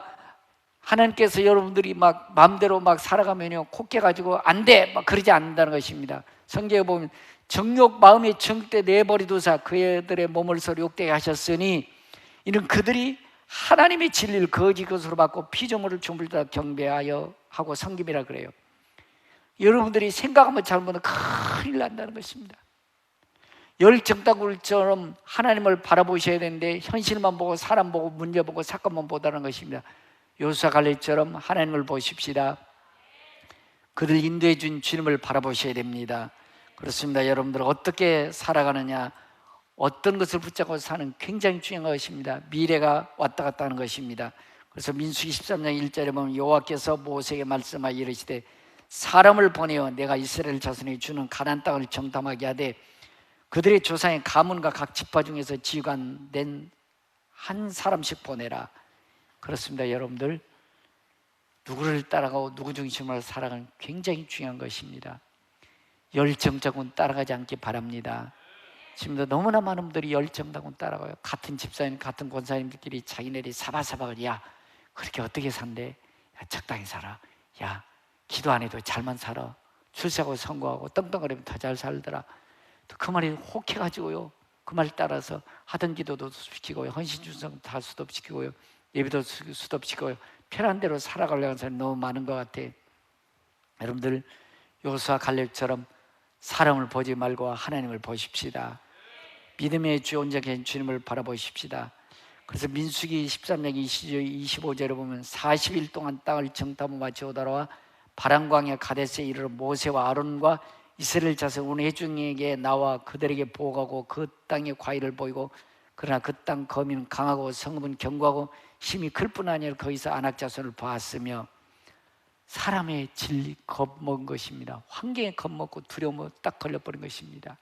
하나님께서 여러분들이 막 마음대로 막 살아가면요, 콧게 가지고 안 돼! 막 그러지 않는다는 것입니다. 성경에 보면 정욕 마음의 정욕대 내버리도사 그들의 몸을 서로 욕되게 하셨으니 이는 그들이 하나님의 진리를 거짓 것으로 받고 피조물을 주물다 경배하여 하고 섬김이라 그래요. 여러분들이 생각하면 잘못하면 큰일 난다는 것입니다. 열정다굴처럼 하나님을 바라보셔야 되는데 현실만 보고 사람 보고 문제 보고 사건만 보다는 것입니다. 요수와 갈렙처럼 하나님을 보십시다. 그들 인도해 준 주님을 바라보셔야 됩니다. 그렇습니다. 여러분들 어떻게 살아가느냐, 어떤 것을 붙잡고 사는 굉장히 중요한 것입니다. 미래가 왔다 갔다 하는 것입니다. 그래서 민수기 13장 1절에 보면 여호와께서 모세에게 말씀하여 이르시되 사람을 보내어 내가 이스라엘 자손에 주는 가나안 땅을 정탐하게 하되 그들의 조상의 가문과 각 지파 중에서 지휘관된 한 사람씩 보내라. 그렇습니다. 여러분들, 누구를 따라가고 누구 중심으로 살아가는 굉장히 중요한 것입니다. 열정적으로 따라가지 않기 바랍니다. 지금도 너무나 많은 분들이 열정적으로 따라가요. 같은 집사님, 같은 권사님들끼리 자기네들이 사바사바를, 야 그렇게 어떻게 산대? 야 적당히 살아. 야 기도 안 해도 잘만 살아. 출세하고 성공하고 떵떵거리면 더 잘 살더라. 또 그 말이 혹해가지고요, 그 말 따라서 하던 기도도 수습시키고요, 헌신준성 다 수습시키고요, 예배도 수습시키고요, 편한 대로 살아가려고 하는 사람이 너무 많은 것 같아. 여러분들, 요수와 갈렙처럼 사람을 보지 말고 하나님을 보십시다. 믿음의 주 온전히 주님을 바라보십시다. 그래서 민수기 13장 25절에 보면 40일 동안 땅을 정탐하고 마치고 돌아와 바람광야 가데스에 이르러 모세와 아론과 이스라엘 자손 온 회중에게 나와 그들에게 보고하고 그 땅의 과일을 보이고, 그러나 그 땅 거민은 강하고 성읍은 견고하고 힘이 클 뿐 아니라 거기서 안악 자손을 보았으며, 사람의 진리 겁먹은 것입니다. 환경에 겁먹고 두려움에 딱 걸려버린 것입니다.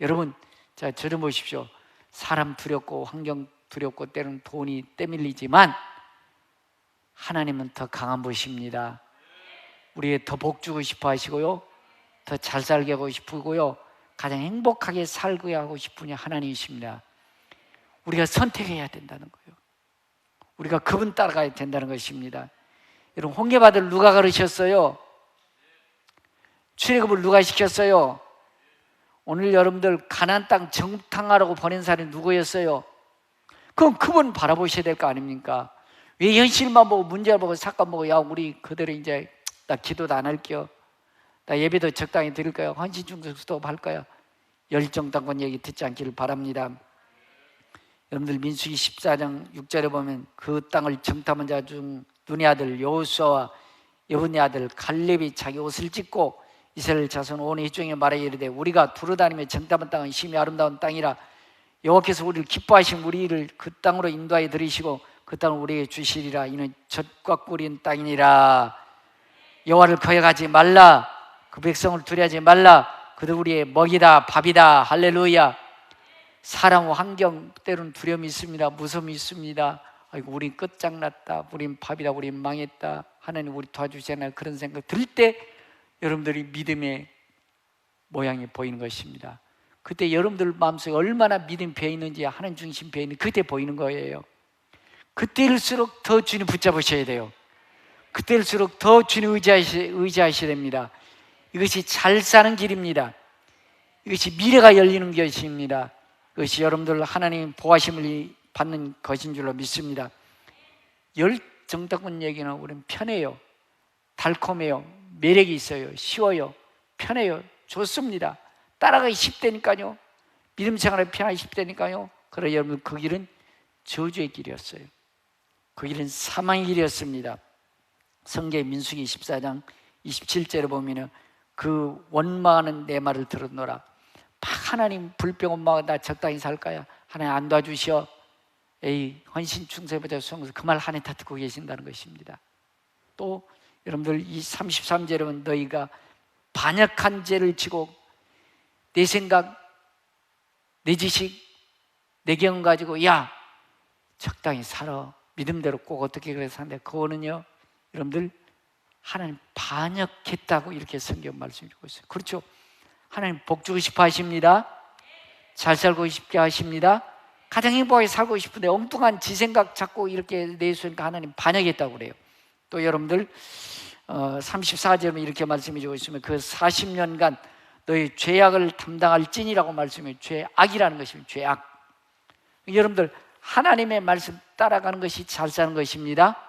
여러분, 자, 저를 보십시오. 사람 두렵고 환경 두렵고 때로는 돈이 때밀리지만 하나님은 더 강한 분이십니다. 우리의 더 복 주고 싶어 하시고요, 더 잘 살게 하고 싶으고요, 가장 행복하게 살게 하고 싶으니 하나님이십니다. 우리가 선택해야 된다는 거예요. 우리가 그분 따라가야 된다는 것입니다. 여러분, 홍해바다를 누가 가르쳤어요? 출애굽을 누가 시켰어요? 오늘 여러분들 가나안 땅 정탐하라고 보낸 사람이 누구였어요? 그럼 그분 바라보셔야 될 거 아닙니까? 왜 현실만 보고 문제를 보고 사건 보고, 야 우리 그대로 이제 나 기도도 안 할게요, 나 예배도 적당히 드릴 거야, 헌신 중성수도 할 거야. 열정당권 얘기 듣지 않기를 바랍니다. 여러분들, 민수기 14장 6절에 보면 그 땅을 정탐한 자 중 눈의 아들 여호수아와 여분의 아들 갈렙이 자기 옷을 찢고 이스라엘 자손 온 회중에 말하여 이르되 우리가 두루다니며 정탐한 땅은 심히 아름다운 땅이라 여호와께서 우리를 기뻐하신 우리를 그 땅으로 인도하여 들이시고 그 땅을 우리에게 주시리라. 이는 젖과 꿀인 땅이니라. 여호와를 거역하지 말라. 그 백성을 두려워하지 말라. 그들 우리의 먹이다 밥이다. 할렐루야. 사람 환경 때로는 두려움이 있습니다. 무서움이 있습니다. 아이고 우린 끝장났다, 우린 밥이다, 우린 망했다, 하나님 우리 도와주시잖아요. 그런 생각 들 때 여러분들이 믿음의 모양이 보이는 것입니다. 그때 여러분들 마음속에 얼마나 믿음이 배어있는지, 하나님 중심 배어있는 그때 보이는 거예요. 그때일수록 더 주님 붙잡으셔야 돼요. 그때일수록 더 주님 의지하셔야 됩니다. 이것이 잘 사는 길입니다. 이것이 미래가 열리는 것입니다. 이것이 여러분들 하나님 보호하심을 받는 것인 줄로 믿습니다. 열정당권 얘기는 우리는 편해요, 달콤해요, 매력이 있어요, 쉬워요, 편해요, 좋습니다. 따라가기 쉽다니까요. 믿음 생활에 편하기 쉽다니까요. 그러나 여러분, 그 길은 저주의 길이었어요. 그 길은 사망의 길이었습니다. 성경 민수기 14장 27절에 보면 그 원망하는 내 말을 들었노라. 하나님 불평 엄마가 나 적당히 살 거야, 하나님 안 도와주셔, 에이 헌신 충성보다 수용서, 그 말 하나님 다 듣고 계신다는 것입니다. 또 여러분들 이 33절은 너희가 반역한 죄를 지고 내 생각, 내 지식, 내 경험 가지고 야 적당히 살아, 믿음대로 꼭 어떻게 그래서 사는데, 그거는요 여러분들 하나님 반역했다고 이렇게 성경 말씀 주고 있어요. 그렇죠? 하나님 복 주고 싶어 하십니다. 잘 살고 싶게 하십니다. 가장 행복하게 살고 싶은데 엉뚱한 지 생각 자꾸 이렇게 내세우니까 하나님 반역했다고 그래요. 또 여러분들 34절에 이렇게 말씀해 주고 있으면 그 40년간 너희 죄악을 담당할 찐이라고 말씀해요. 죄악이라는 것입니다. 죄악. 여러분들 하나님의 말씀 따라가는 것이 잘 사는 것입니다.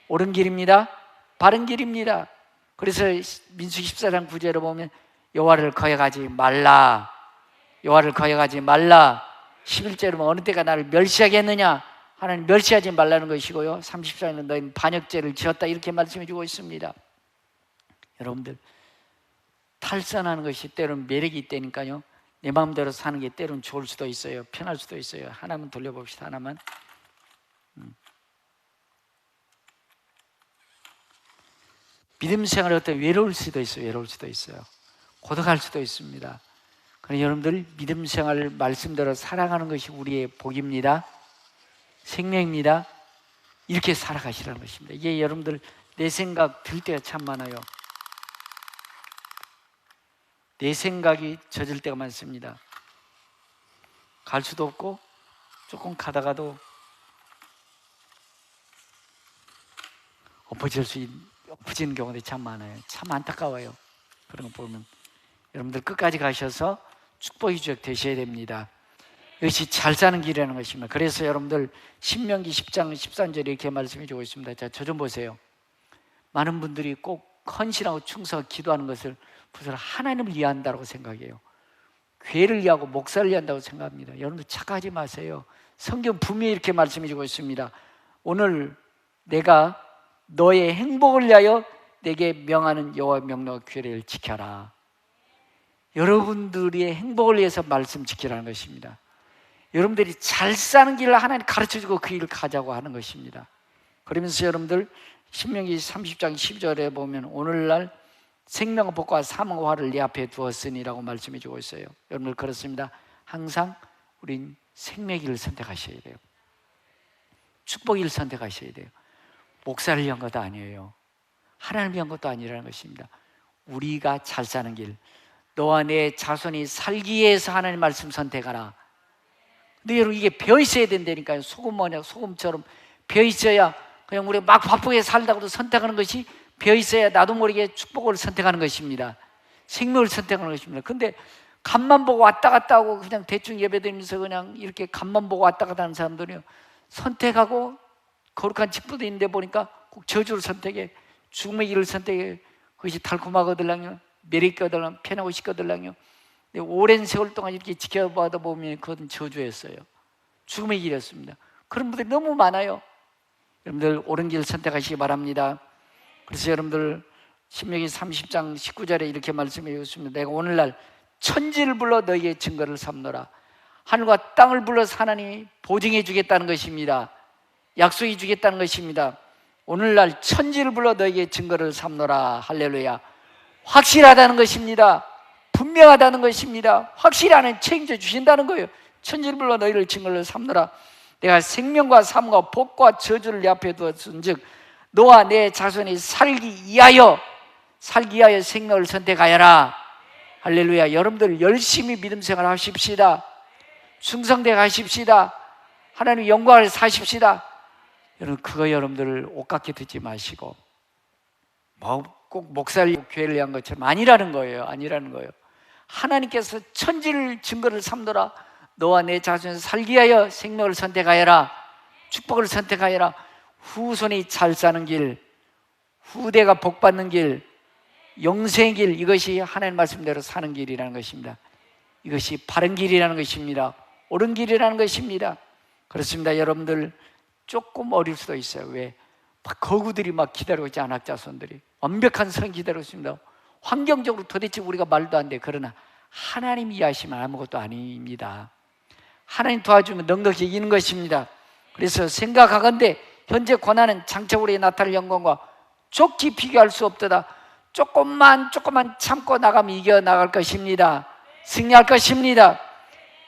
옳은 길입니다. 바른 길입니다. 그래서 민수기 14장 9절에 보면 여호와를 거역하지 말라, 여호와를 거역하지 말라. 11절에 보면 어느 때가 나를 멸시하겠느냐, 하나님 멸시하지 말라는 것이고요. 34절에는 너희는 반역죄를 지었다 이렇게 말씀해 주고 있습니다. 여러분들 탈선하는 것이 때로는 매력이 있다니까요. 내 마음대로 사는 게 때로는 좋을 수도 있어요. 편할 수도 있어요. 하나만 돌려봅시다. 하나만. 믿음 생활이 어떤 외로울 수도 있어요. 외로울 수도 있어요. 고독할 수도 있습니다. 그러나 여러분들 믿음 생활을 말씀대로 살아가는 것이 우리의 복입니다. 생명입니다. 이렇게 살아가시라는 것입니다. 이게 여러분들 내 생각 들 때가 참 많아요. 내 생각이 젖을 때가 많습니다. 갈 수도 없고 조금 가다가도 엎어지는 경우도 참 많아요. 참 안타까워요. 그런 거 보면 여러분들 끝까지 가셔서 축복의 주역 되셔야 됩니다. 이것이 잘 사는 길이라는 것입니다. 그래서 여러분들 신명기 10장 13절에 이렇게 말씀해 주고 있습니다. 자, 저 좀 보세요. 많은 분들이 꼭 헌신하고 충성하고 기도하는 것을 하나님을 위한다고 생각해요. 교회를 위하고 목사를 위한다고 생각합니다. 여러분들 착각하지 마세요. 성경 분명히 이렇게 말씀해 주고 있습니다. 오늘 내가 너의 행복을 위하여 내게 명하는 여호와 명령과 규례를 지켜라. 여러분들의 행복을 위해서 말씀 지키라는 것입니다. 여러분들이 잘 사는 길을 하나님 가르쳐주고 그 길을 가자고 하는 것입니다. 그러면서 여러분들 신명기 30장 12절에 보면 오늘날 생명과 복과 사망과 화를 네 앞에 두었으니라고 말씀해 주고 있어요. 여러분들 그렇습니다. 항상 우린 생명의 길을 선택하셔야 돼요. 축복의 길을 선택하셔야 돼요. 목사를 위한 것도 아니에요. 하나님을 위한 것도 아니라는 것입니다. 우리가 잘 사는 길, 너와 내 자손이 살기 위해서 하나님 말씀 선택하라. 근데 여러분 이게 배어 있어야 된다니까요. 소금처럼 배어 있어야, 그냥 우리가 막 바쁘게 살다가도 선택하는 것이 배어 있어야 나도 모르게 축복을 선택하는 것입니다. 생명을 선택하는 것입니다. 근데 간만 보고 왔다 갔다 하고 그냥 대충 예배드리면서 그냥 이렇게 간만 보고 왔다 갔다 하는 사람들이요, 선택하고 거룩한 직분도 있는데 보니까 꼭 저주를 선택해, 죽음의 길을 선택해. 그것이 달콤하거들랑요, 매력있거들랑, 편하고 싶거들랑요. 오랜 세월 동안 이렇게 지켜봐다 보면 그건 저주였어요. 죽음의 길이었습니다. 그런 분들이 너무 많아요. 여러분들 옳은 길 선택하시기 바랍니다. 그래서 여러분들 신명기 30장 19절에 이렇게 말씀해 주셨습니다. 내가 오늘날 천지를 불러 너희에게 증거를 삼노라. 하늘과 땅을 불러서 하나님이 보증해 주겠다는 것입니다. 약속해 주겠다는 것입니다. 오늘날 천지를 불러 너희에게 증거를 삼노라. 할렐루야. 확실하다는 것입니다. 분명하다는 것입니다. 확실히 하나님 책임져 주신다는 거예요. 천지를 불러 너희를 증거를 삼노라. 내가 생명과 삶과 복과 저주를 내 앞에 두었은즉 너와 내 자손이 살기 위하여 생명을 선택하여라. 할렐루야. 여러분들 열심히 믿음 생활 하십시다. 충성되게 하십시다. 하나님의 영광을 사십시다. 여러분 그거 여러분들 옷같게 듣지 마시고 꼭 목사를 교회를 위한 것처럼 아니라는 거예요. 아니라는 거예요. 하나님께서 천지를 증거를 삼노라. 너와 내 자손이 살기 위하여 생명을 선택하여라. 축복을 선택하여라. 후손이 잘 사는 길, 후대가 복받는 길, 영생의 길, 이것이 하나님 말씀대로 사는 길이라는 것입니다. 이것이 바른 길이라는 것입니다. 옳은 길이라는 것입니다. 그렇습니다. 여러분들 조금 어릴 수도 있어요. 왜? 막 거구들이 막 기다리고 있지, 안악자손들이 완벽한 성 기다리고 있습니다. 환경적으로 도대체 우리가 말도 안 돼. 그러나 하나님 이해하시면 아무것도 아닙니다. 하나님 도와주면 넉넉히 이기는 것입니다. 그래서 생각하건대 현재 고난은 장차후에 나타날 영광과 좋게 비교할 수 없도다. 조금만 참고 나가면 이겨나갈 것입니다. 승리할 것입니다.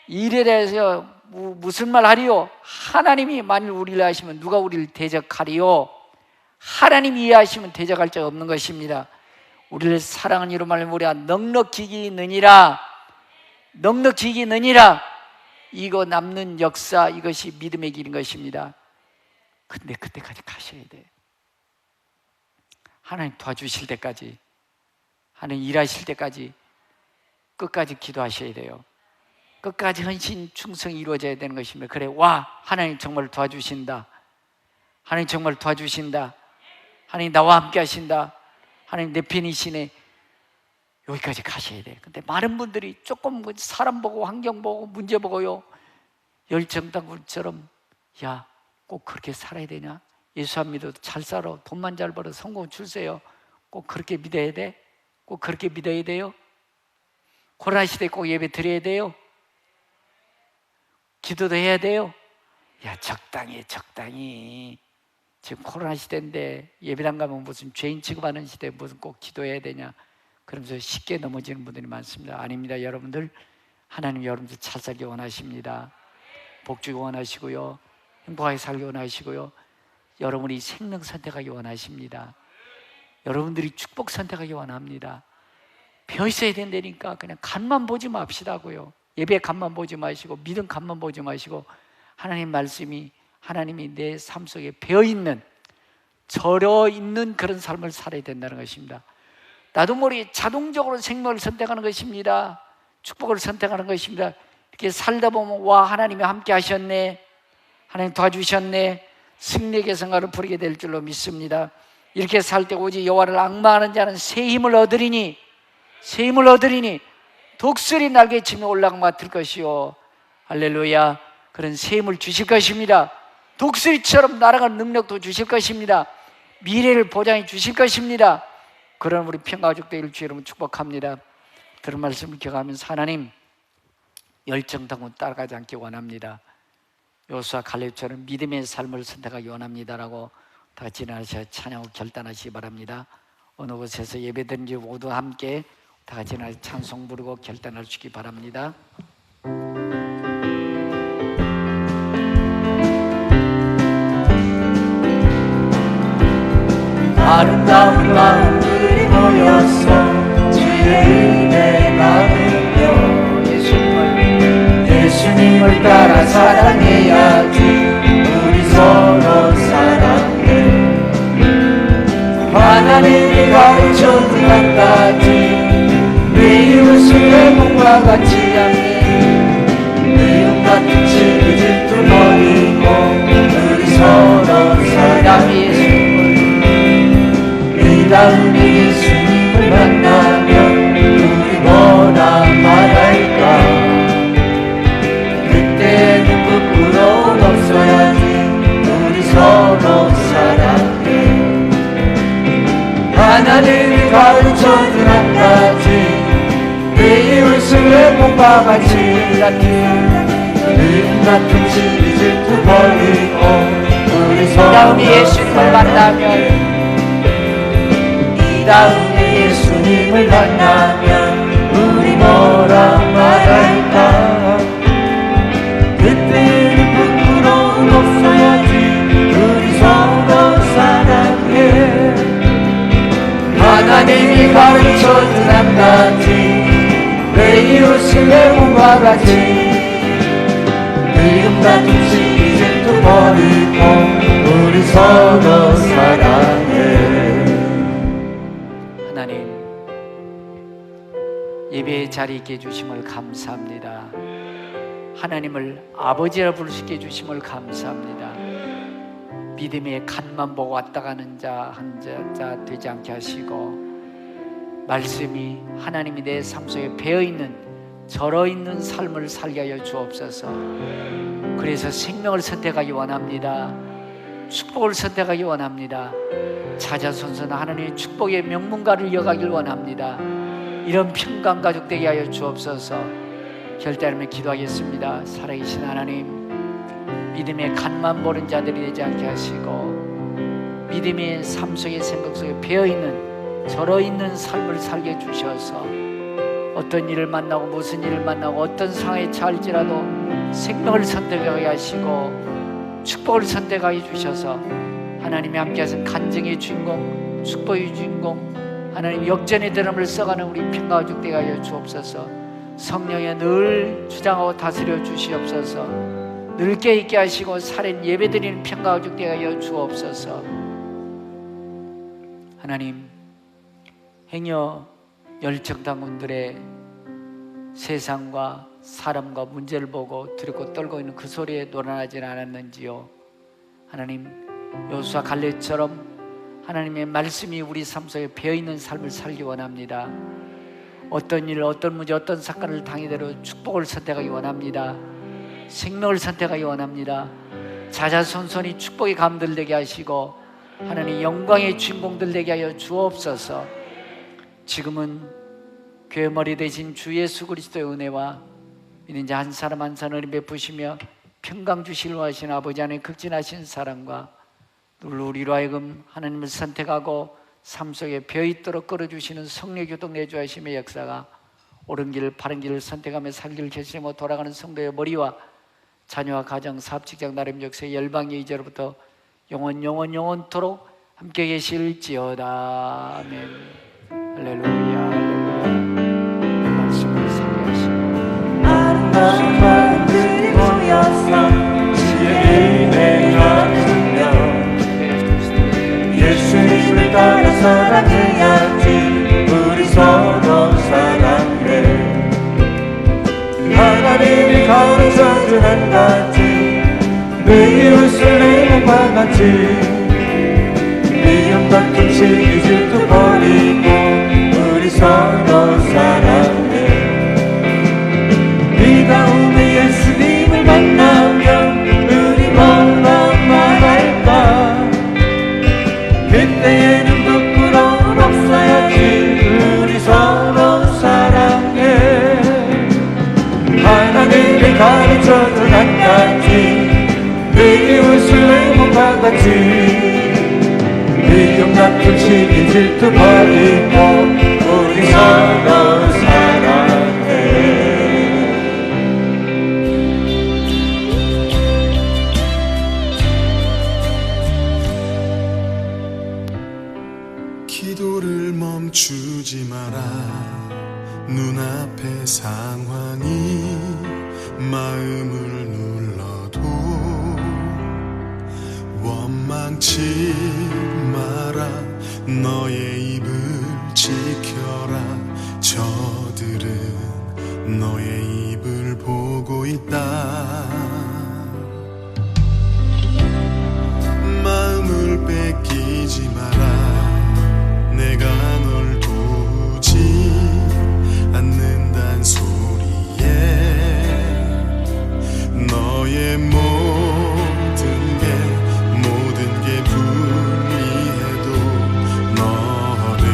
이래 대해서 무슨 말 하리요? 하나님이 만일 우리를 하시면 누가 우리를 대적하리요? 하나님이 이해하시면 대적할 자 없는 것입니다. 우리를 사랑하는 이로 말하면 우리가 넉넉히 이기느니라. 넉넉히 이기느니라. 이거 남는 역사, 이것이 믿음의 길인 것입니다. 근데 그때까지 가셔야 돼. 하나님 도와주실 때까지, 하나님 일하실 때까지 끝까지 기도하셔야 돼요. 끝까지 헌신, 충성이 이루어져야 되는 것입니다. 그래, 와, 하나님 정말 도와주신다. 하나님 정말 도와주신다. 하나님 나와 함께 하신다. 하나님 내 편이시네. 여기까지 가셔야 돼. 근데 많은 분들이 조금 사람 보고 환경 보고 문제 보고요, 열정당군처럼 야, 꼭 그렇게 살아야 되냐? 예수 안 믿어도 잘 살아, 돈만 잘 벌어 성공 줄세요. 꼭 그렇게 믿어야 돼? 꼭 그렇게 믿어야 돼요? 코로나 시대에 꼭 예배 드려야 돼요? 기도도 해야 돼요? 야, 적당히. 지금 코로나 시대인데 예배당 가면 무슨 죄인 취급하는 시대에 무슨 꼭 기도해야 되냐? 그러면서 쉽게 넘어지는 분들이 많습니다. 아닙니다. 여러분들, 하나님 여러분들 잘 살기 원하십니다. 복주기 원하시고요, 행복하게 살기 원하시고요, 여러분이 생명 선택하기 원하십니다. 여러분들이 축복 선택하기 원합니다. 벼 있어야 된다니까 그냥 간만 보지 맙시다고요. 예배 간만 보지 마시고 믿음 간만 보지 마시고 하나님 말씀이, 하나님이 내 삶 속에 배어있는, 절어있는 그런 삶을 살아야 된다는 것입니다. 나도 모르게 자동적으로 생명을 선택하는 것입니다. 축복을 선택하는 것입니다. 이렇게 살다 보면 와, 하나님이 함께 하셨네, 하나님 도와주셨네, 승리의 계승가를 부르게 될 줄로 믿습니다. 이렇게 살 때 오직 여호와를 앙망하는 자는 새 힘을 얻으리니 독수리 날개치며 올라가 맡을 것이요, 할렐루야. 그런 새 힘을 주실 것입니다. 독수리처럼 날아가는 능력도 주실 것입니다. 미래를 보장해 주실 것입니다. 그런 우리 평가족 되기를 주 여러분 축복합니다. 그런 말씀을 기억하면서 하나님 열정당군 따라가지 않기 원합니다. 요수와 갈렙처럼 믿음의 삶을 선택하기 원합니다라고 다 같이 일어나셔 찬양하고 결단하시기 바랍니다. 어느 곳에서 예배드린지 모두 함께 다 같이 일어나서 찬송 부르고 결단할 수 있기 바랍니다. 아름다운 마음들이 모여서 주의 은혜 나누며 예수님을 따라 사랑해야지. 우리 서로 사랑해. 하나님이 가르쳐준 한 가지, 내 이웃을 몸과 같이 하네. 미움 같은 질투 버리고 우리 서로 사랑해. 이 다음에 예수님을 만나면 우리 뭐라 말할까? 그때는 부끄러움 없어야지. 우리 서로 사랑해. 하나님이 가르쳐준 한 가지, 내 이웃을 내 몸과 같이 하니. 미움 같은 질투 버리고 우리 서로 다음에 예수님을 만나면 다음에 예수님을 만나면 우리 뭐라 말할까? 그때는 부끄러움 없어야지. 우리 서로 사랑해. 하나님이 가르쳐준 한 가지, 내 이웃을 내 몸과 같이. 미움 같은 질투 버리고 우리 서로 사랑해. 하나님, 예배의 자리에 있게 해주심을 감사합니다. 하나님을 아버지라 부를 수 있게 해주심을 감사합니다. 믿음의 간만 보고 왔다 가는 자 한 자 되지 않게 하시고, 말씀이 하나님이 내 삶 속에 배어있는, 절어있는 삶을 살게 하여 주옵소서. 그래서 생명을 선택하기 원합니다. 축복을 선택하기 원합니다. 자자손손 하나님의 축복의 명문가를 이어가길 원합니다. 이런 평강 가족 되게 하여 주옵소서. 결단하며 기도하겠습니다. 살아계신 하나님, 믿음의 간만 보는 자들이 되지 않게 하시고 믿음의 삶 속에 생각 속에 배어있는 절어있는 삶을 살게 해주셔서 어떤 일을 만나고 무슨 일을 만나고 어떤 상황에 처할지라도 생명을 선택하게 하시고 축복을 선택하게 해주셔서 하나님이 함께 하신 간증의 주인공, 축복의 주인공, 하나님 역전의 드럼을 써가는 우리 평가가족 되게 하여 주옵소서. 성령에 늘 주장하고 다스려 주시옵소서. 늘 깨있게 하시고 살인 예배드리는 평가가족 되게 하여 주옵소서. 하나님, 행여 열정당군들의 세상과 사람과 문제를 보고 두렵고 떨고 있는 그 소리에 놀아나지 않았는지요. 하나님, 여호수아 갈렙처럼 하나님의 말씀이 우리 삶 속에 배어있는 삶을 살기 원합니다. 어떤 일, 어떤 문제, 어떤 사건을 당해대로 축복을 선택하기 원합니다. 생명을 선택하기 원합니다. 자자손손이 축복의 감들 되게 하시고 하나님 영광의 주인공들 되게 하여 주옵소서. 지금은 교회 머리 대신 주 예수 그리스도의 은혜와 믿는 자 한 사람 한 사람을 베푸시며 평강 주시려 하신 아버지 하나님 극진하신 사랑과 늘 우리로 하여금 하나님을 선택하고 삶 속에 배어있도록 끌어주시는 성령 교통 내주하심의 역사가 옳은 길 바른 길을 선택하며 살기를 결심하고 돌아가는 성도의 머리와 자녀와 가정 사업 직장 나름 역사의 열방의 이제로부터 영원토록 함께 계실지어다. 아멘. 할렐루야, 할렐루야. 말씀을 살게 하시고 아름다운 마음들이 모여서 주의 은혜 나누며 예수님을 따라 사랑해야지. 우리 서로 사랑해. 하나님이 가르쳐준 한 가지, 내 이웃을 내 몸과 같이 미움 다툼 시기 질투 버리고 우리 서로 사랑해. 이 다음에 예수님을 만나면 우리 뭐라 말할까? 그때에는 부끄러움 없어야지. 우리 서로 사랑해. 하나님이 가르쳐준 한 가지, 내 이웃을 내 몸과 같이 미움 다툼 시기 질투 버리고 우리 서로 사랑해. 기도를 멈추지 마라. 눈앞의 상황이 마음을 눌러도 원망치 마라. 너의 입을 지켜라. 저들은 너의 입을 보고 있다. 마음을 뺏기지 마라. 내가 널 도우지 않는단 소리에 너의 모든 게 불리해도 너는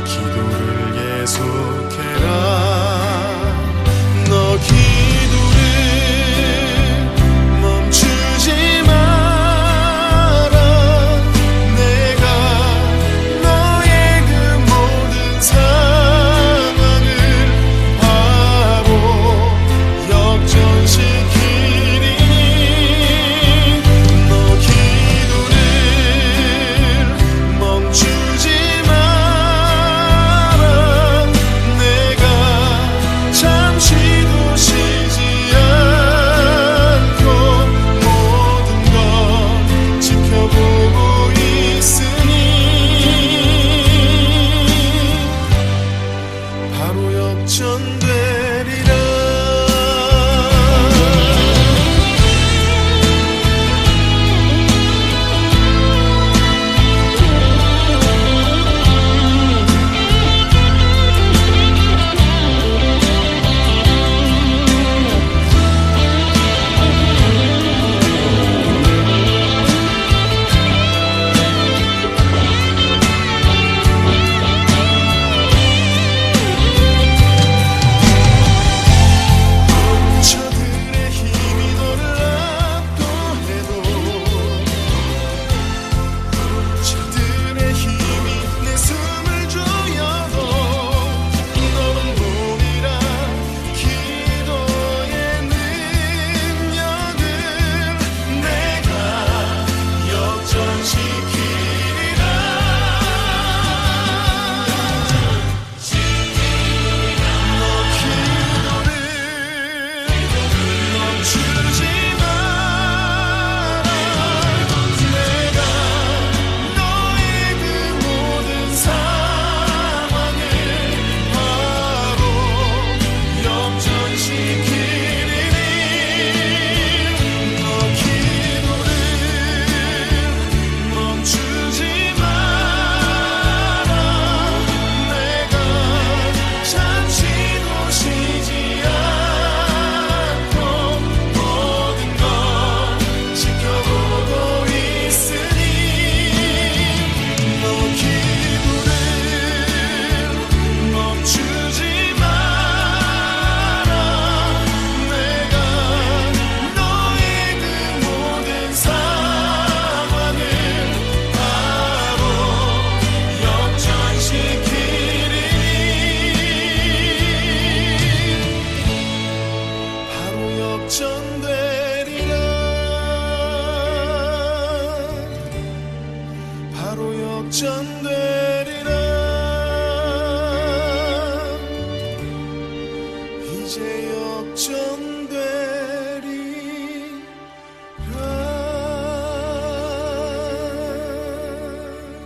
기도를 계속해라. 너 기도를 걱정되리